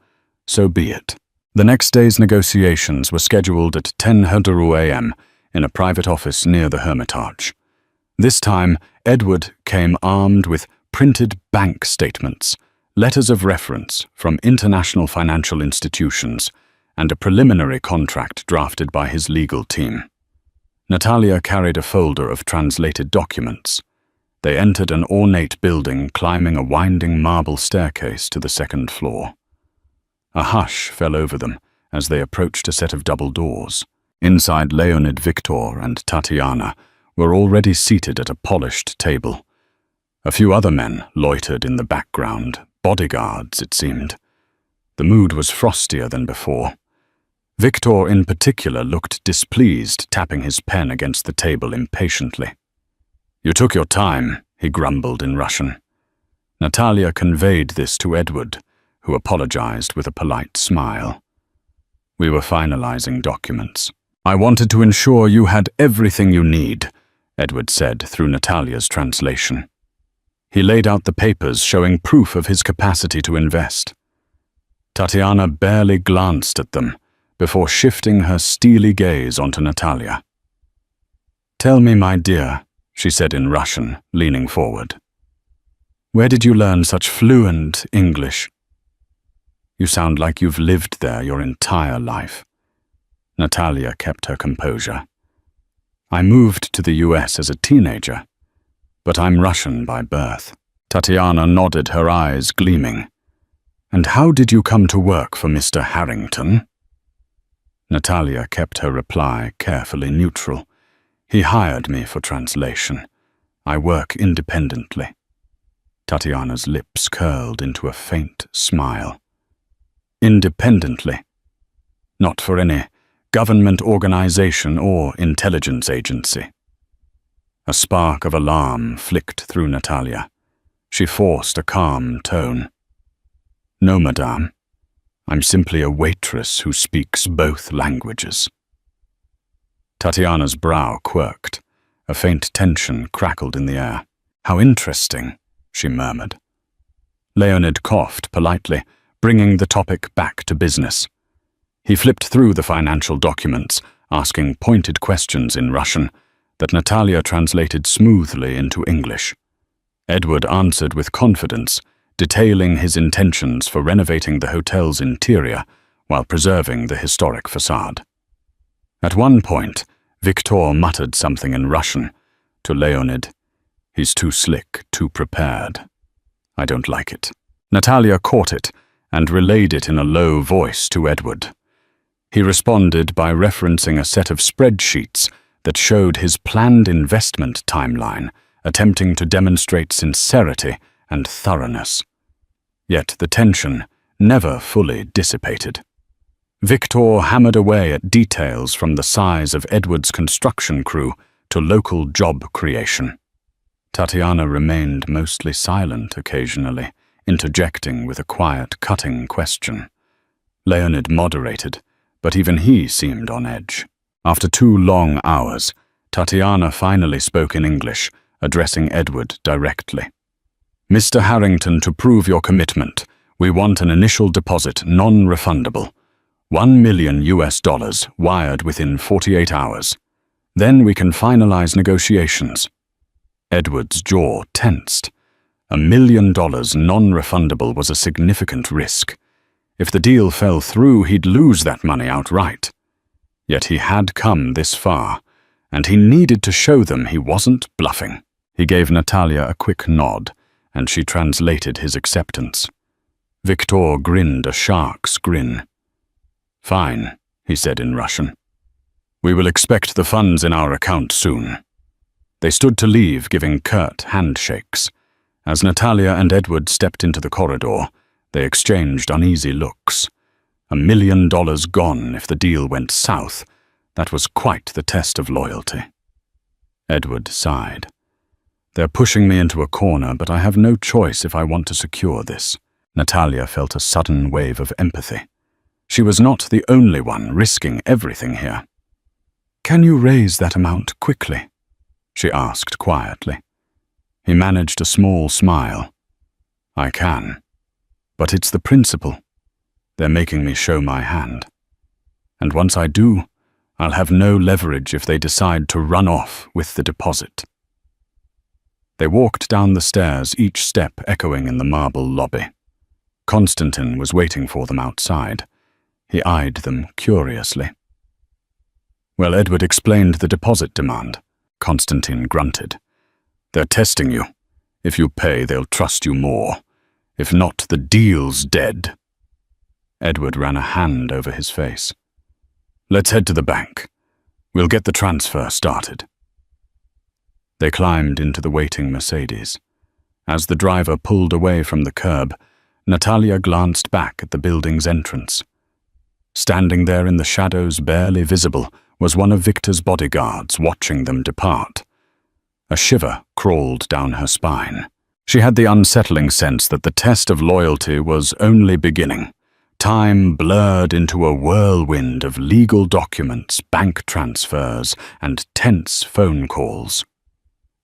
so be it. The next day's negotiations were scheduled at 10:00 a.m. in a private office near the Hermitage. This time, Edward came armed with printed bank statements, letters of reference from international financial institutions, and a preliminary contract drafted by his legal team. Natalia carried a folder of translated documents. They entered an ornate building, climbing a winding marble staircase to the second floor. A hush fell over them as they approached a set of double doors. Inside, Leonid, Victor, and Tatiana were already seated at a polished table. A few other men loitered in the background, bodyguards, it seemed. The mood was frostier than before. Victor, in particular, looked displeased, tapping his pen against the table impatiently. "You took your time," he grumbled in Russian. Natalia conveyed this to Edward, who apologized with a polite smile. "We were finalizing documents. I wanted to ensure you had everything you need," Edward said through Natalia's translation. He laid out the papers showing proof of his capacity to invest. Tatiana barely glanced at them before shifting her steely gaze onto Natalia. "Tell me, my dear," she said in Russian, leaning forward. "Where did you learn such fluent English? You sound like you've lived there your entire life." Natalia kept her composure. "I moved to the US as a teenager, but I'm Russian by birth." Tatiana nodded, her eyes gleaming. "And how did you come to work for Mr. Harrington?" Natalia kept her reply carefully neutral. "He hired me for translation. I work independently." Tatiana's lips curled into a faint smile. "Independently? Not for any government organization or intelligence agency?" A spark of alarm flicked through Natalia. She forced a calm tone. "No, madame. I'm simply a waitress who speaks both languages." Tatiana's brow quirked. A faint tension crackled in the air. "How interesting," she murmured. Leonid coughed politely, bringing the topic back to business. He flipped through the financial documents, asking pointed questions in Russian that Natalia translated smoothly into English. Edward answered with confidence, detailing his intentions for renovating the hotel's interior while preserving the historic facade. At one point, Victor muttered something in Russian to Leonid. "He's too slick, too prepared. I don't like it." Natalia caught it and relayed it in a low voice to Edward. He responded by referencing a set of spreadsheets that showed his planned investment timeline, attempting to demonstrate sincerity and thoroughness. Yet the tension never fully dissipated. Victor hammered away at details from the size of Edward's construction crew to local job creation. Tatiana remained mostly silent occasionally, interjecting with a quiet, cutting question. Leonid moderated, but even he seemed on edge. After 2 long hours, Tatiana finally spoke in English, addressing Edward directly. "Mr. Harrington, to prove your commitment, we want an initial deposit, non-refundable. $1 million wired within 48 hours. Then we can finalize negotiations." Edward's jaw tensed. $1 million non-refundable was a significant risk. If the deal fell through, he'd lose that money outright. Yet he had come this far, and he needed to show them he wasn't bluffing. He gave Natalia a quick nod, and she translated his acceptance. Victor grinned a shark's grin. "Fine," he said in Russian. "We will expect the funds in our account soon." They stood to leave, giving curt handshakes. As Natalia and Edward stepped into the corridor, they exchanged uneasy looks. $1 million gone if the deal went south. That was quite the test of loyalty. Edward sighed. They're pushing me into a corner, but I have no choice if I want to secure this. Natalia felt a sudden wave of empathy. She was not the only one risking everything here. Can you raise that amount quickly? She asked quietly. He managed a small smile. I can. But it's the principle. They're making me show my hand. And once I do, I'll have no leverage if they decide to run off with the deposit. They walked down the stairs, each step echoing in the marble lobby. Konstantin was waiting for them outside. He eyed them curiously. Well, Edward explained the deposit demand. Konstantin grunted. They're testing you. If you pay, they'll trust you more. If not, the deal's dead. Edward ran a hand over his face. Let's head to the bank. We'll get the transfer started. They climbed into the waiting Mercedes. As the driver pulled away from the curb, Natalia glanced back at the building's entrance. Standing there in the shadows barely visible was one of Victor's bodyguards watching them depart. A shiver crawled down her spine. She had the unsettling sense that the test of loyalty was only beginning. Time blurred into a whirlwind of legal documents, bank transfers, and tense phone calls.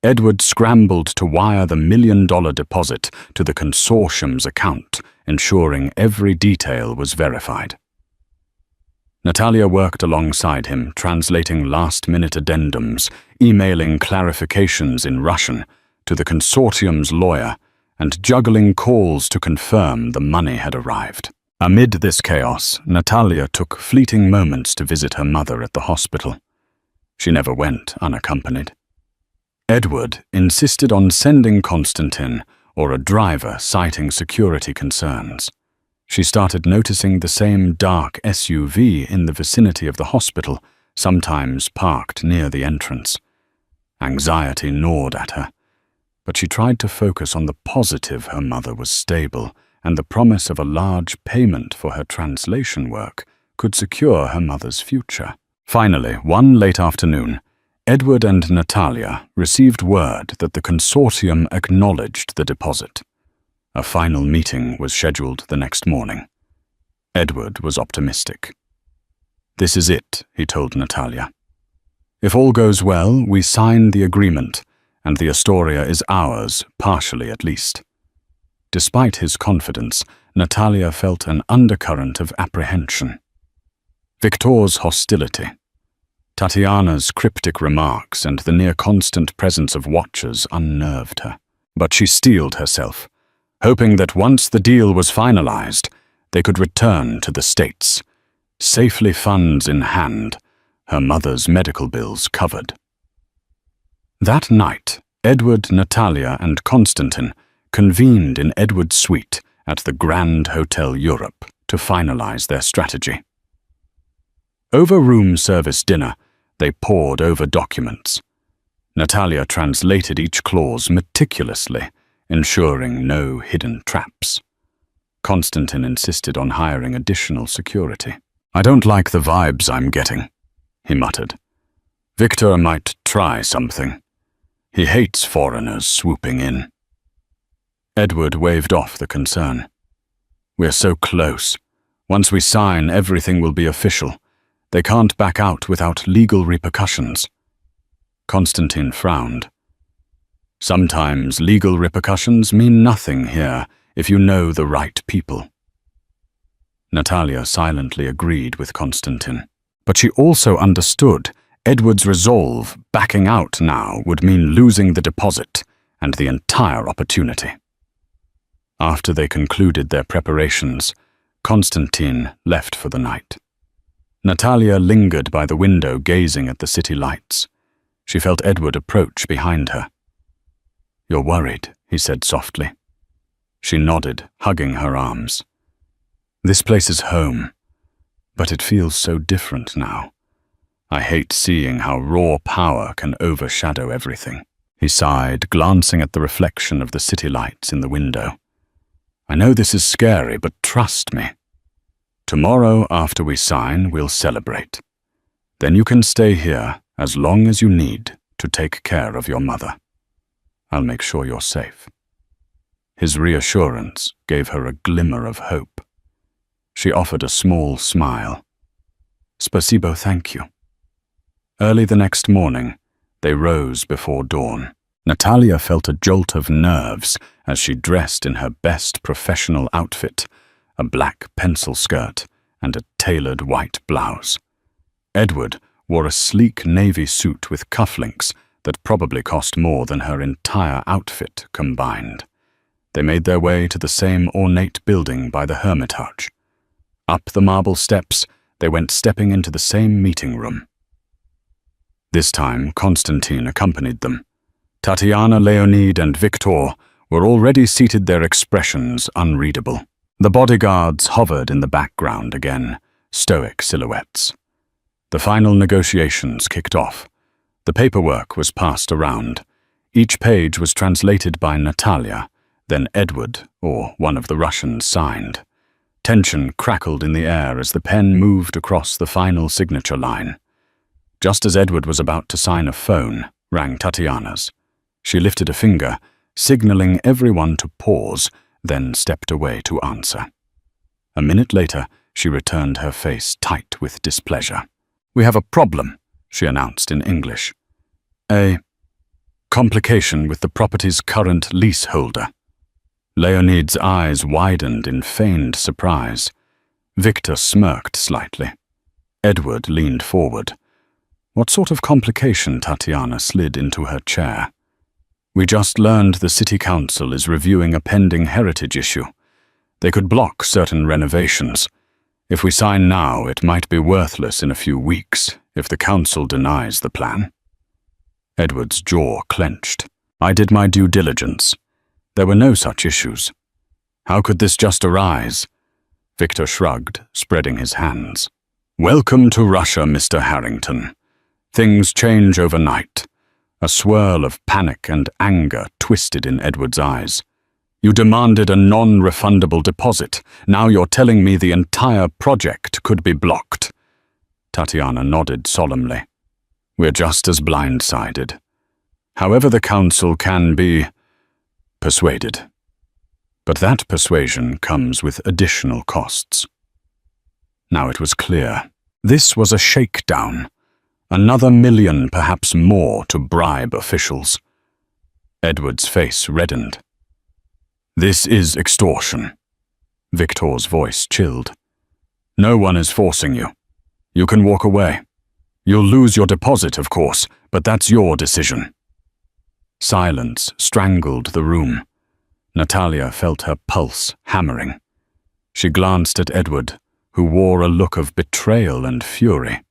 Edward scrambled to wire the $1 million deposit to the consortium's account, ensuring every detail was verified. Natalia worked alongside him, translating last-minute addendums, emailing clarifications in Russian to the consortium's lawyer, and juggling calls to confirm the money had arrived. Amid this chaos, Natalia took fleeting moments to visit her mother at the hospital. She never went unaccompanied. Edward insisted on sending Konstantin or a driver citing security concerns. She started noticing the same dark SUV in the vicinity of the hospital, sometimes parked near the entrance. Anxiety gnawed at her, but she tried to focus on the positive her mother was stable, and the promise of a large payment for her translation work could secure her mother's future. Finally, one late afternoon, Edward and Natalia received word that the consortium acknowledged the deposit. A final meeting was scheduled the next morning. Edward was optimistic. This is it, he told Natalia. If all goes well, we sign the agreement, and the Astoria is ours, partially at least. Despite his confidence, Natalia felt an undercurrent of apprehension. Victor's hostility, Tatiana's cryptic remarks, and the near-constant presence of watchers unnerved her. But she steeled herself, hoping that once the deal was finalized, they could return to the States, safely funds in hand, her mother's medical bills covered. That night, Edward, Natalia, and Konstantin convened in Edward's suite at the Grand Hotel Europe to finalize their strategy. Over room service dinner, they pored over documents. Natalia translated each clause meticulously, ensuring no hidden traps. Konstantin insisted on hiring additional security. I don't like the vibes I'm getting, he muttered. Victor might try something. He hates foreigners swooping in. Edward waved off the concern. We're so close. Once we sign, everything will be official. They can't back out without legal repercussions. Konstantin frowned. Sometimes legal repercussions mean nothing here if you know the right people. Natalia silently agreed with Konstantin, but she also understood Edward's resolve. Backing out now would mean losing the deposit and the entire opportunity. After they concluded their preparations, Konstantin left for the night. Natalia lingered by the window, gazing at the city lights. She felt Edward approach behind her. You're worried, he said softly. She nodded, hugging her arms. This place is home, but it feels so different now. I hate seeing how raw power can overshadow everything. He sighed, glancing at the reflection of the city lights in the window. I know this is scary, but trust me. Tomorrow, after we sign, we'll celebrate. Then you can stay here as long as you need to take care of your mother. I'll make sure you're safe. His reassurance gave her a glimmer of hope. She offered a small smile. Spasibo, thank you. Early the next morning, they rose before dawn. Natalia felt a jolt of nerves as she dressed in her best professional outfit, a black pencil skirt and a tailored white blouse. Edward wore a sleek navy suit with cufflinks that probably cost more than her entire outfit combined. They made their way to the same ornate building by the Hermitage. Up the marble steps, they went stepping into the same meeting room. This time, Constantine accompanied them. Tatiana, Leonid, and Victor were already seated, their expressions unreadable. The bodyguards hovered in the background again, stoic silhouettes. The final negotiations kicked off. The paperwork was passed around. Each page was translated by Natalia, then Edward, or one of the Russians, signed. Tension crackled in the air as the pen moved across the final signature line. Just as Edward was about to sign, a phone rang Tatiana's. She lifted a finger, signaling everyone to pause, then stepped away to answer. A minute later, she returned, her face tight with displeasure. We have a problem, she announced in English. A complication with the property's current leaseholder. Leonid's eyes widened in feigned surprise. Victor smirked slightly. Edward leaned forward. What sort of complication? Tatiana slid into her chair. We just learned the city council is reviewing a pending heritage issue. They could block certain renovations. If we sign now, it might be worthless in a few weeks if the council denies the plan. Edward's jaw clenched. I did my due diligence. There were no such issues. How could this just arise? Victor shrugged, spreading his hands. Welcome to Russia, Mr. Harrington. Things change overnight. A swirl of panic and anger twisted in Edward's eyes. You demanded a non-refundable deposit. Now you're telling me the entire project could be blocked. Tatiana nodded solemnly. We're just as blindsided. However, the council can be persuaded. But that persuasion comes with additional costs. Now it was clear. This was a shakedown. Another million, perhaps more, to bribe officials. Edward's face reddened. This is extortion. Victor's voice chilled. No one is forcing you. You can walk away. You'll lose your deposit, of course, but that's your decision. Silence strangled the room. Natalia felt her pulse hammering. She glanced at Edward, who wore a look of betrayal and fury.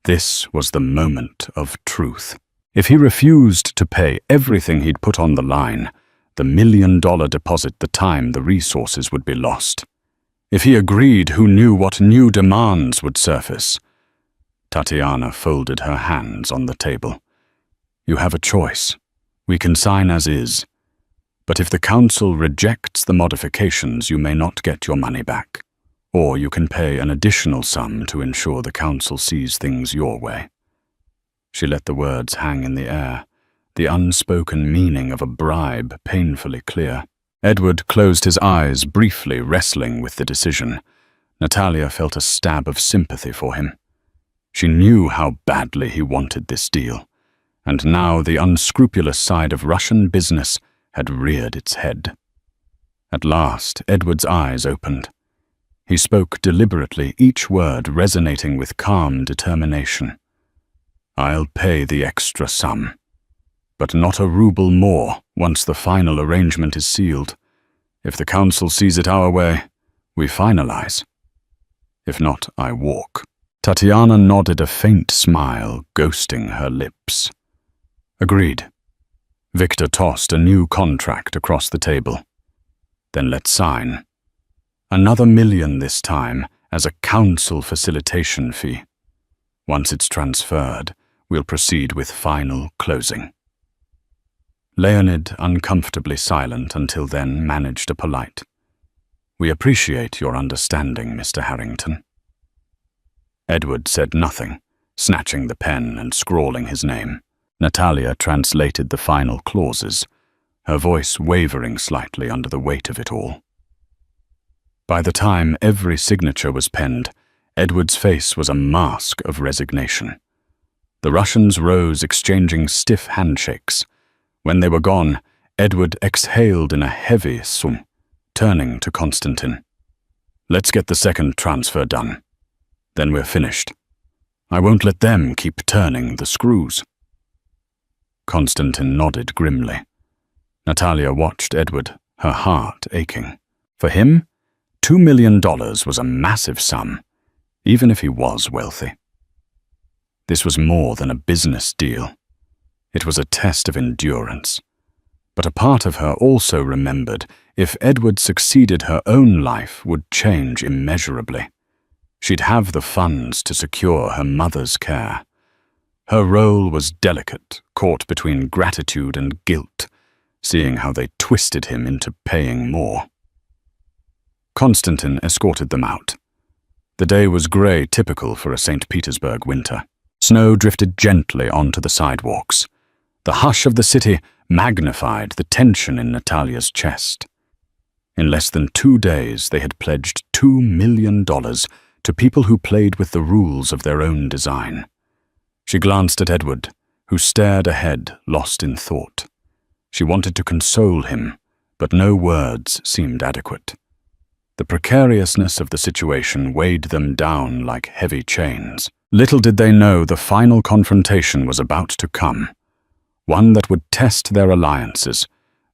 This was the moment of truth. If he refused to pay everything he'd put on the line, the $1 million deposit, the time, the resources would be lost. If he agreed, who knew what new demands would surface? Tatiana folded her hands on the table. You have a choice. We can sign as is. But if the council rejects the modifications, you may not get your money back. Or you can pay an additional sum to ensure the council sees things your way. She let the words hang in the air, the unspoken meaning of a bribe painfully clear. Edward closed his eyes briefly, wrestling with the decision. Natalia felt a stab of sympathy for him. She knew how badly he wanted this deal, and now the unscrupulous side of Russian business had reared its head. At last, Edward's eyes opened. He spoke deliberately, each word resonating with calm determination. I'll pay the extra sum, but not a ruble more once the final arrangement is sealed. If the council sees it our way, we finalize. If not, I walk. Tatiana nodded, a faint smile ghosting her lips. Agreed. Victor tossed a new contract across the table. Then let's sign. Another $1 million this time as a council facilitation fee. Once it's transferred, we'll proceed with final closing. Leonid, uncomfortably silent until then, managed a polite, "We appreciate your understanding, Mr. Harrington." Edward said nothing, snatching the pen and scrawling his name. Natalia translated the final clauses, her voice wavering slightly under the weight of it all. By the time every signature was penned, Edward's face was a mask of resignation. The Russians rose, exchanging stiff handshakes. When they were gone, Edward exhaled in a heavy sum, turning to Konstantin. "Let's get the second transfer done. Then we're finished. I won't let them keep turning the screws." Konstantin nodded grimly. Natalia watched Edward, her heart aching. For him, $2 million was a massive sum, even if he was wealthy. This was more than a business deal. It was a test of endurance. But a part of her also remembered if Edward succeeded, her own life would change immeasurably. She'd have the funds to secure her mother's care. Her role was delicate, caught between gratitude and guilt, seeing how they twisted him into paying more. Konstantin escorted them out. The day was grey, typical for a St. Petersburg winter. Snow drifted gently onto the sidewalks. The hush of the city magnified the tension in Natalia's chest. In less than 2 days, they had pledged $2 million to people who played with the rules of their own design. She glanced at Edward, who stared ahead, lost in thought. She wanted to console him, but no words seemed adequate. The precariousness of the situation weighed them down like heavy chains. Little did they know the final confrontation was about to come, one that would test their alliances,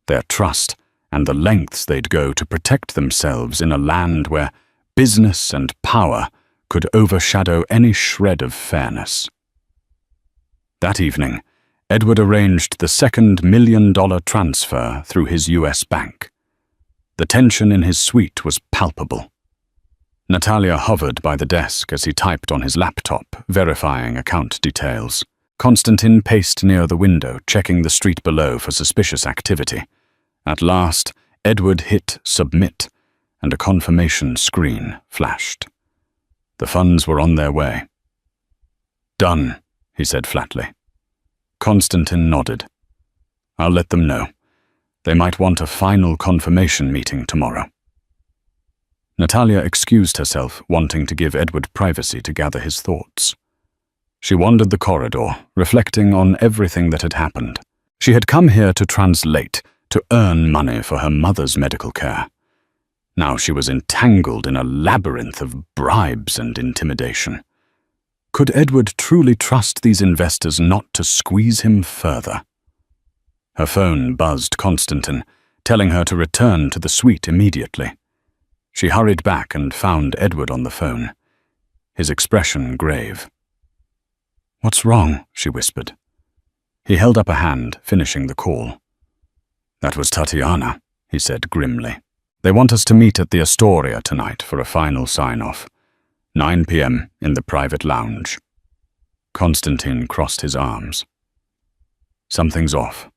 their trust, and the lengths they'd go to protect themselves in a land where business and power could overshadow any shred of fairness. That evening, Edward arranged the second $1 million transfer through his US bank. The tension in his suite was palpable. Natalia hovered by the desk as he typed on his laptop, verifying account details. Konstantin paced near the window, checking the street below for suspicious activity. At last, Edward hit submit, and a confirmation screen flashed. The funds were on their way. "Done," he said flatly. Konstantin nodded. "I'll let them know. They might want a final confirmation meeting tomorrow." Natalia excused herself, wanting to give Edward privacy to gather his thoughts. She wandered the corridor, reflecting on everything that had happened. She had come here to translate, to earn money for her mother's medical care. Now she was entangled in a labyrinth of bribes and intimidation. Could Edward truly trust these investors not to squeeze him further? Her phone buzzed Konstantin, telling her to return to the suite immediately. She hurried back and found Edward on the phone, his expression grave. "What's wrong?" she whispered. He held up a hand, finishing the call. "That was Tatiana," he said grimly. "They want us to meet at the Astoria tonight for a final sign-off. 9 p.m. in the private lounge." Konstantin crossed his arms. "Something's off."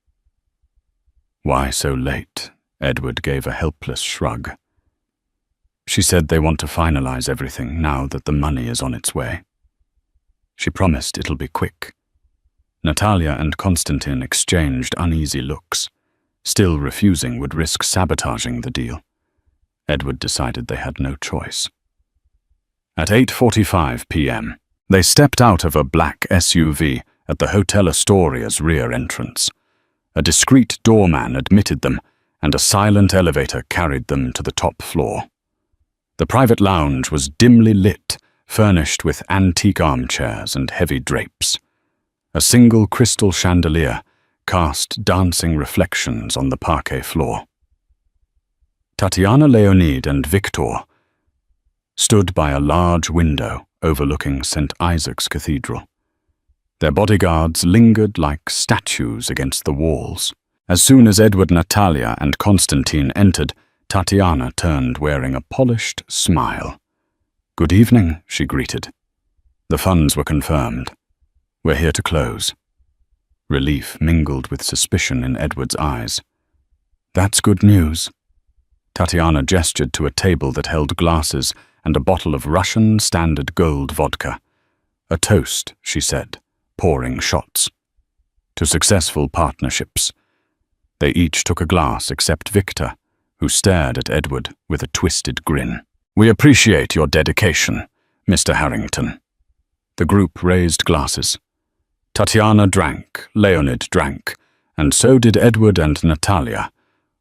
"Why so late?" Edward gave a helpless shrug. "She said they want to finalize everything now that the money is on its way. She promised it'll be quick." Natalia and Konstantin exchanged uneasy looks. Still refusing would risk sabotaging the deal. Edward decided they had no choice. At 8:45 p.m., they stepped out of a black SUV at the Hotel Astoria's rear entrance. A discreet doorman admitted them, and a silent elevator carried them to the top floor. The private lounge was dimly lit, furnished with antique armchairs and heavy drapes. A single crystal chandelier cast dancing reflections on the parquet floor. Tatiana, Leonid, and Victor stood by a large window overlooking St. Isaac's Cathedral. Their bodyguards lingered like statues against the walls. As soon as Edward, Natalia, and Konstantin entered, Tatiana turned wearing a polished smile. "Good evening," she greeted. "The funds were confirmed. We're here to close." Relief mingled with suspicion in Edward's eyes. "That's good news." Tatiana gestured to a table that held glasses and a bottle of Russian Standard Gold vodka. "A toast," she said, pouring shots. "To successful partnerships." They each took a glass except Victor, who stared at Edward with a twisted grin. "We appreciate your dedication, Mr. Harrington." The group raised glasses. Tatiana drank, Leonid drank, and so did Edward and Natalia,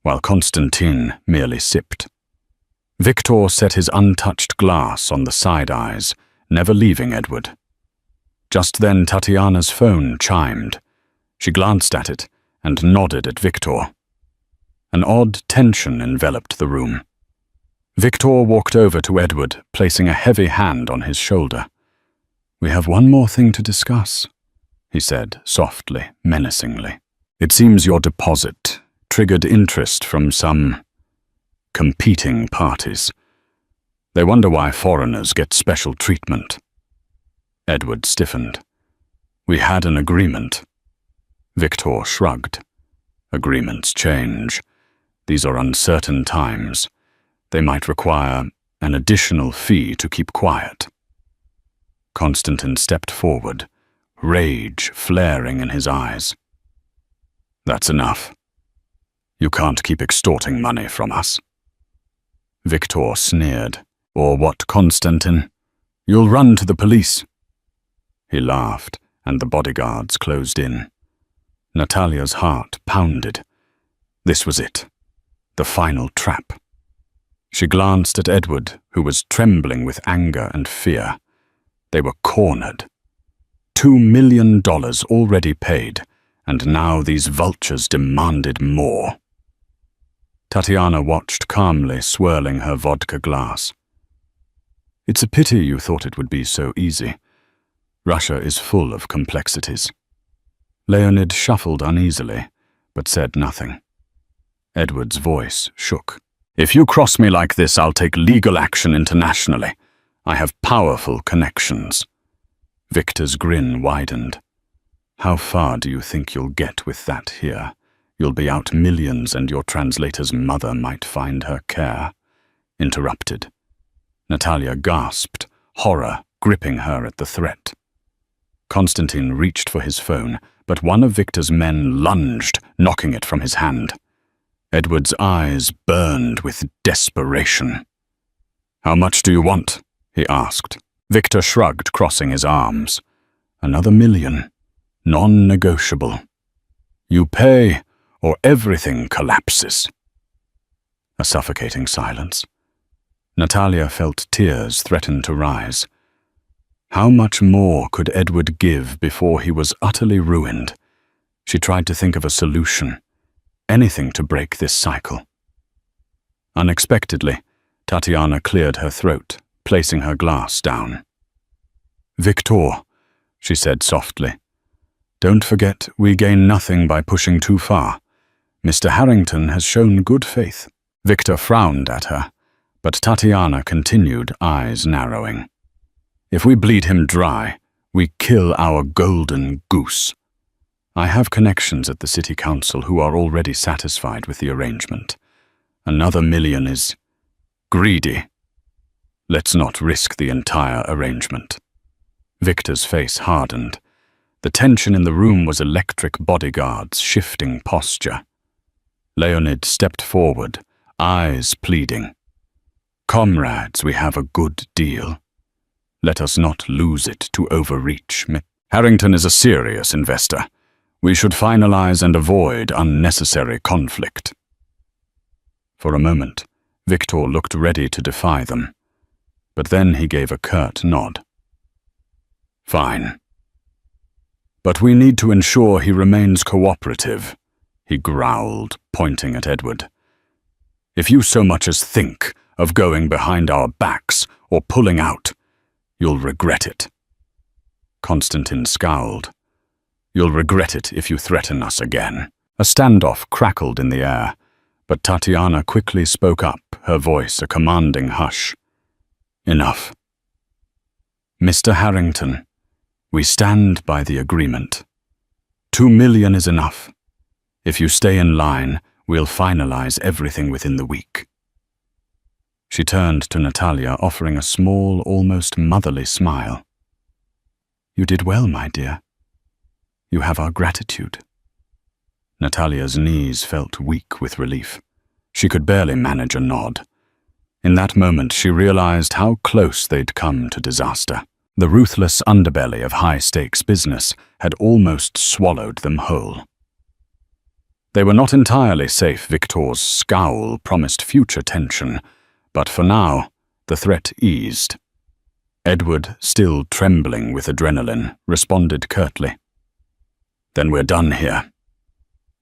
while Konstantin merely sipped. Victor set his untouched glass on the side eyes, never leaving Edward. Just then Tatiana's phone chimed. She glanced at it and nodded at Victor. An odd tension enveloped the room. Victor walked over to Edward, placing a heavy hand on his shoulder. "We have one more thing to discuss," he said softly, menacingly. "It seems your deposit triggered interest from some competing parties. They wonder why foreigners get special treatment." Edward stiffened. "We had an agreement." Victor shrugged. "Agreements change. These are uncertain times. They might require an additional fee to keep quiet." Konstantin stepped forward, rage flaring in his eyes. "That's enough. You can't keep extorting money from us." Victor sneered. "Or what, Konstantin? You'll run to the police." He laughed, and the bodyguards closed in. Natalia's heart pounded. This was it, the final trap. She glanced at Edward, who was trembling with anger and fear. They were cornered. $2 million already paid, and now these vultures demanded more. Tatiana watched calmly, swirling her vodka glass. "It's a pity you thought it would be so easy. Russia is full of complexities." Leonid shuffled uneasily, but said nothing. Edward's voice shook. "If you cross me like this, I'll take legal action internationally. I have powerful connections." Victor's grin widened. "How far do you think you'll get with that here? You'll be out millions and your translator's mother might find her care." Interrupted. Natalia gasped, horror gripping her at the threat. Konstantin reached for his phone, but one of Victor's men lunged, knocking it from his hand. Edward's eyes burned with desperation. "How much do you want?" he asked. Victor shrugged, crossing his arms. "Another million. Non-negotiable. You pay, or everything collapses." A suffocating silence. Natalia felt tears threaten to rise. How much more could Edward give before he was utterly ruined? She tried to think of a solution, anything to break this cycle. Unexpectedly, Tatiana cleared her throat, placing her glass down. "Victor," she said softly, "don't forget we gain nothing by pushing too far. Mr. Harrington has shown good faith." Victor frowned at her, but Tatiana continued, eyes narrowing. "If we bleed him dry, we kill our golden goose. I have connections at the city council who are already satisfied with the arrangement. Another million is greedy. Let's not risk the entire arrangement." Victor's face hardened. The tension in the room was electric bodyguards shifting posture. Leonid stepped forward, eyes pleading. "Comrades, we have a good deal. Let us not lose it to overreach. Harrington is a serious investor. We should finalize and avoid unnecessary conflict." For a moment, Victor looked ready to defy them, but then he gave a curt nod. "Fine. But we need to ensure he remains cooperative," he growled, pointing at Edward. "If you so much as think of going behind our backs or pulling out, you'll regret it." Konstantin scowled. "You'll regret it if you threaten us again." A standoff crackled in the air, but Tatiana quickly spoke up, her voice a commanding hush. "Enough. Mr. Harrington, we stand by the agreement. 2 million is enough. If you stay in line, we'll finalize everything within the week." She turned to Natalia, offering a small, almost motherly smile. "You did well, my dear. You have our gratitude." Natalia's knees felt weak with relief. She could barely manage a nod. In that moment, she realized how close they'd come to disaster. The ruthless underbelly of high-stakes business had almost swallowed them whole. They were not entirely safe. Victor's scowl promised future tension, but for now, the threat eased. Edward, still trembling with adrenaline, responded curtly. "Then we're done here."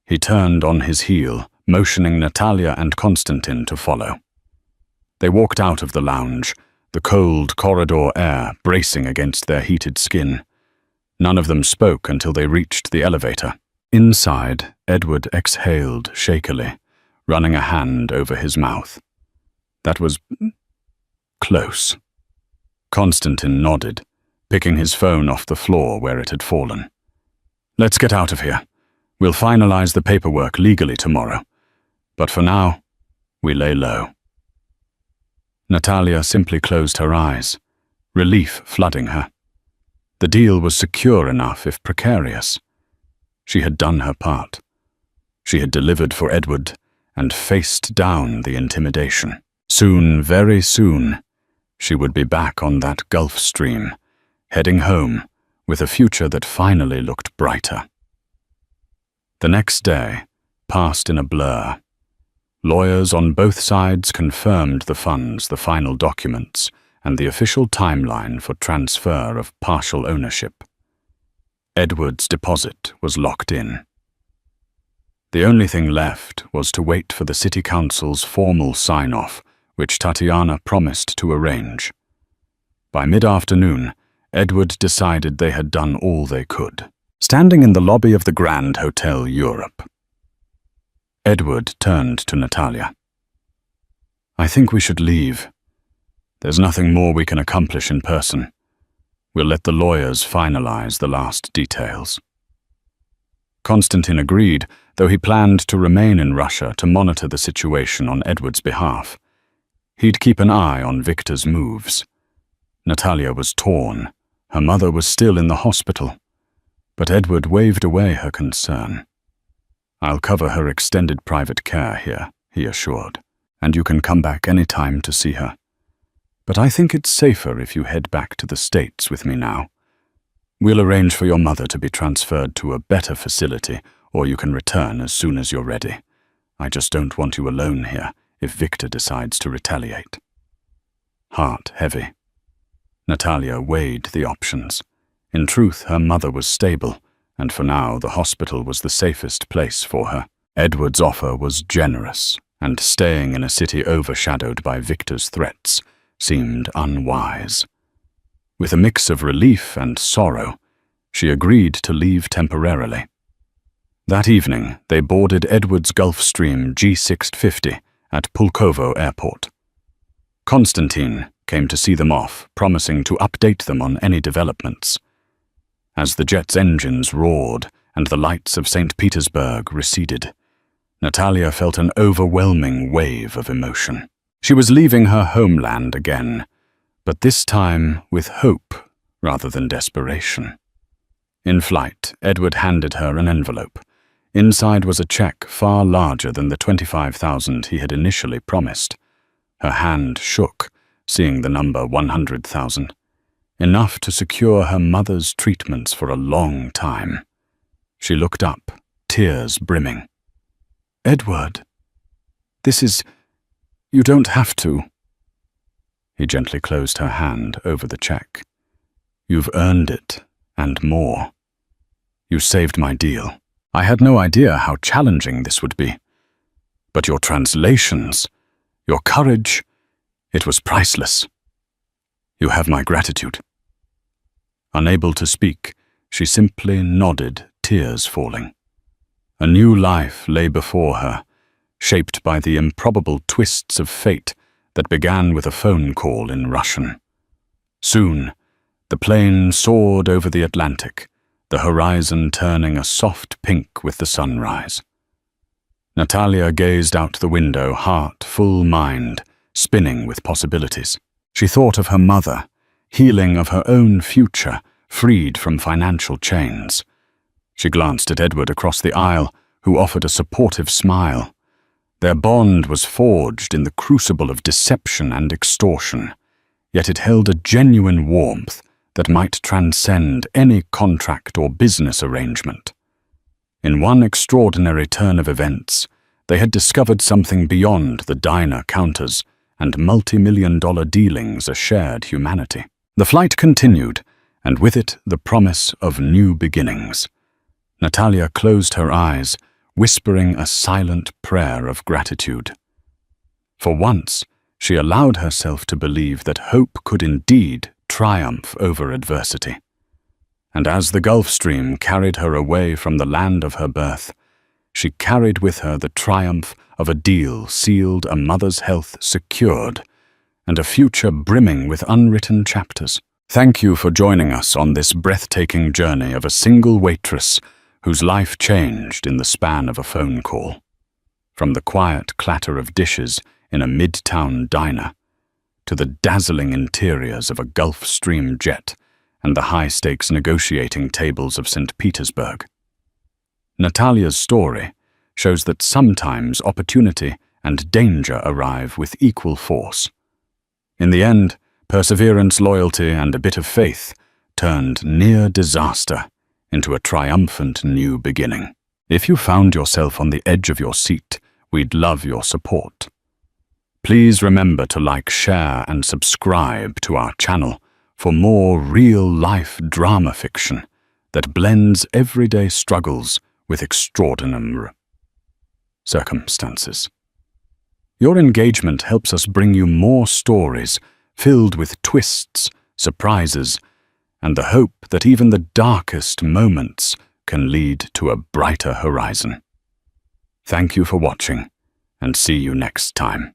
He turned on his heel, motioning Natalia and Constantine to follow. They walked out of the lounge, the cold corridor air bracing against their heated skin. None of them spoke until they reached the elevator. Inside, Edward exhaled shakily, running a hand over his mouth. That was close. Constantine nodded, picking his phone off the floor where it had fallen. "Let's get out of here. We'll finalize the paperwork legally tomorrow. But for now, we lay low." Natalia simply closed her eyes, relief flooding her. The deal was secure enough if precarious. She had done her part. She had delivered for Edward and faced down the intimidation. Soon, very soon, she would be back on that Gulf Stream, heading home with a future that finally looked brighter. The next day passed in a blur. Lawyers on both sides confirmed the funds, the final documents, and the official timeline for transfer of partial ownership. Edward's deposit was locked in. The only thing left was to wait for the city council's formal sign-off, which Tatiana promised to arrange. By mid-afternoon, Edward decided they had done all they could. Standing in the lobby of the Grand Hotel Europe, Edward turned to Natalia. "I think we should leave. There's nothing more we can accomplish in person. We'll let the lawyers finalize the last details." Constantine agreed, though he planned to remain in Russia to monitor the situation on Edward's behalf. He'd keep an eye on Victor's moves. Natalia was torn. Her mother was still in the hospital. But Edward waved away her concern. "I'll cover her extended private care here," he assured, "and you can come back any time to see her. But I think it's safer if you head back to the States with me now. We'll arrange for your mother to be transferred to a better facility, or you can return as soon as you're ready. I just don't want you alone here if Victor decides to retaliate." Heart heavy, Natalia weighed the options. In truth, her mother was stable, and for now the hospital was the safest place for her. Edward's offer was generous, and staying in a city overshadowed by Victor's threats seemed unwise. With a mix of relief and sorrow, she agreed to leave temporarily. That evening, they boarded Edward's Gulfstream G650 at Pulkovo Airport. Constantine came to see them off, promising to update them on any developments. As the jet's engines roared and the lights of St. Petersburg receded, Natalia felt an overwhelming wave of emotion. She was leaving her homeland again, but this time with hope rather than desperation. In flight, Edward handed her an envelope. Inside was a check far larger than the 25,000 he had initially promised. Her hand shook, seeing the number 100,000. Enough to secure her mother's treatments for a long time. She looked up, tears brimming. "Edward, this is... you don't have to." He gently closed her hand over the check. "You've earned it, and more. You saved my deal. I had no idea how challenging this would be. But your translations, your courage, it was priceless. You have my gratitude." Unable to speak, she simply nodded, tears falling. A new life lay before her, shaped by the improbable twists of fate that began with a phone call in Russian. Soon, the plane soared over the Atlantic, the horizon turning a soft pink with the sunrise. Natalia gazed out the window, heart, full mind, spinning with possibilities. She thought of her mother, healing of her own future, freed from financial chains. She glanced at Edward across the aisle, who offered a supportive smile. Their bond was forged in the crucible of deception and extortion, yet it held a genuine warmth that might transcend any contract or business arrangement. In one extraordinary turn of events, they had discovered something beyond the diner counters and multi-million-dollar dealings a shared humanity. The flight continued, and with it the promise of new beginnings. Natalia closed her eyes, whispering a silent prayer of gratitude. For once, she allowed herself to believe that hope could indeed triumph over adversity. And as the Gulf Stream carried her away from the land of her birth, she carried with her the triumph of a deal sealed, a mother's health secured, and a future brimming with unwritten chapters. Thank you for joining us on this breathtaking journey of a single waitress whose life changed in the span of a phone call. From the quiet clatter of dishes in a mid-town diner, to the dazzling interiors of a Gulf Stream jet and the high-stakes negotiating tables of St. Petersburg. Natalia's story shows that sometimes opportunity and danger arrive with equal force. In the end, perseverance, loyalty, and a bit of faith turned near disaster into a triumphant new beginning. If you found yourself on the edge of your seat, we'd love your support. Please remember to like, share, and subscribe to our channel for more real-life drama fiction that blends everyday struggles with extraordinary circumstances. Your engagement helps us bring you more stories filled with twists, surprises, and the hope that even the darkest moments can lead to a brighter horizon. Thank you for watching, and see you next time.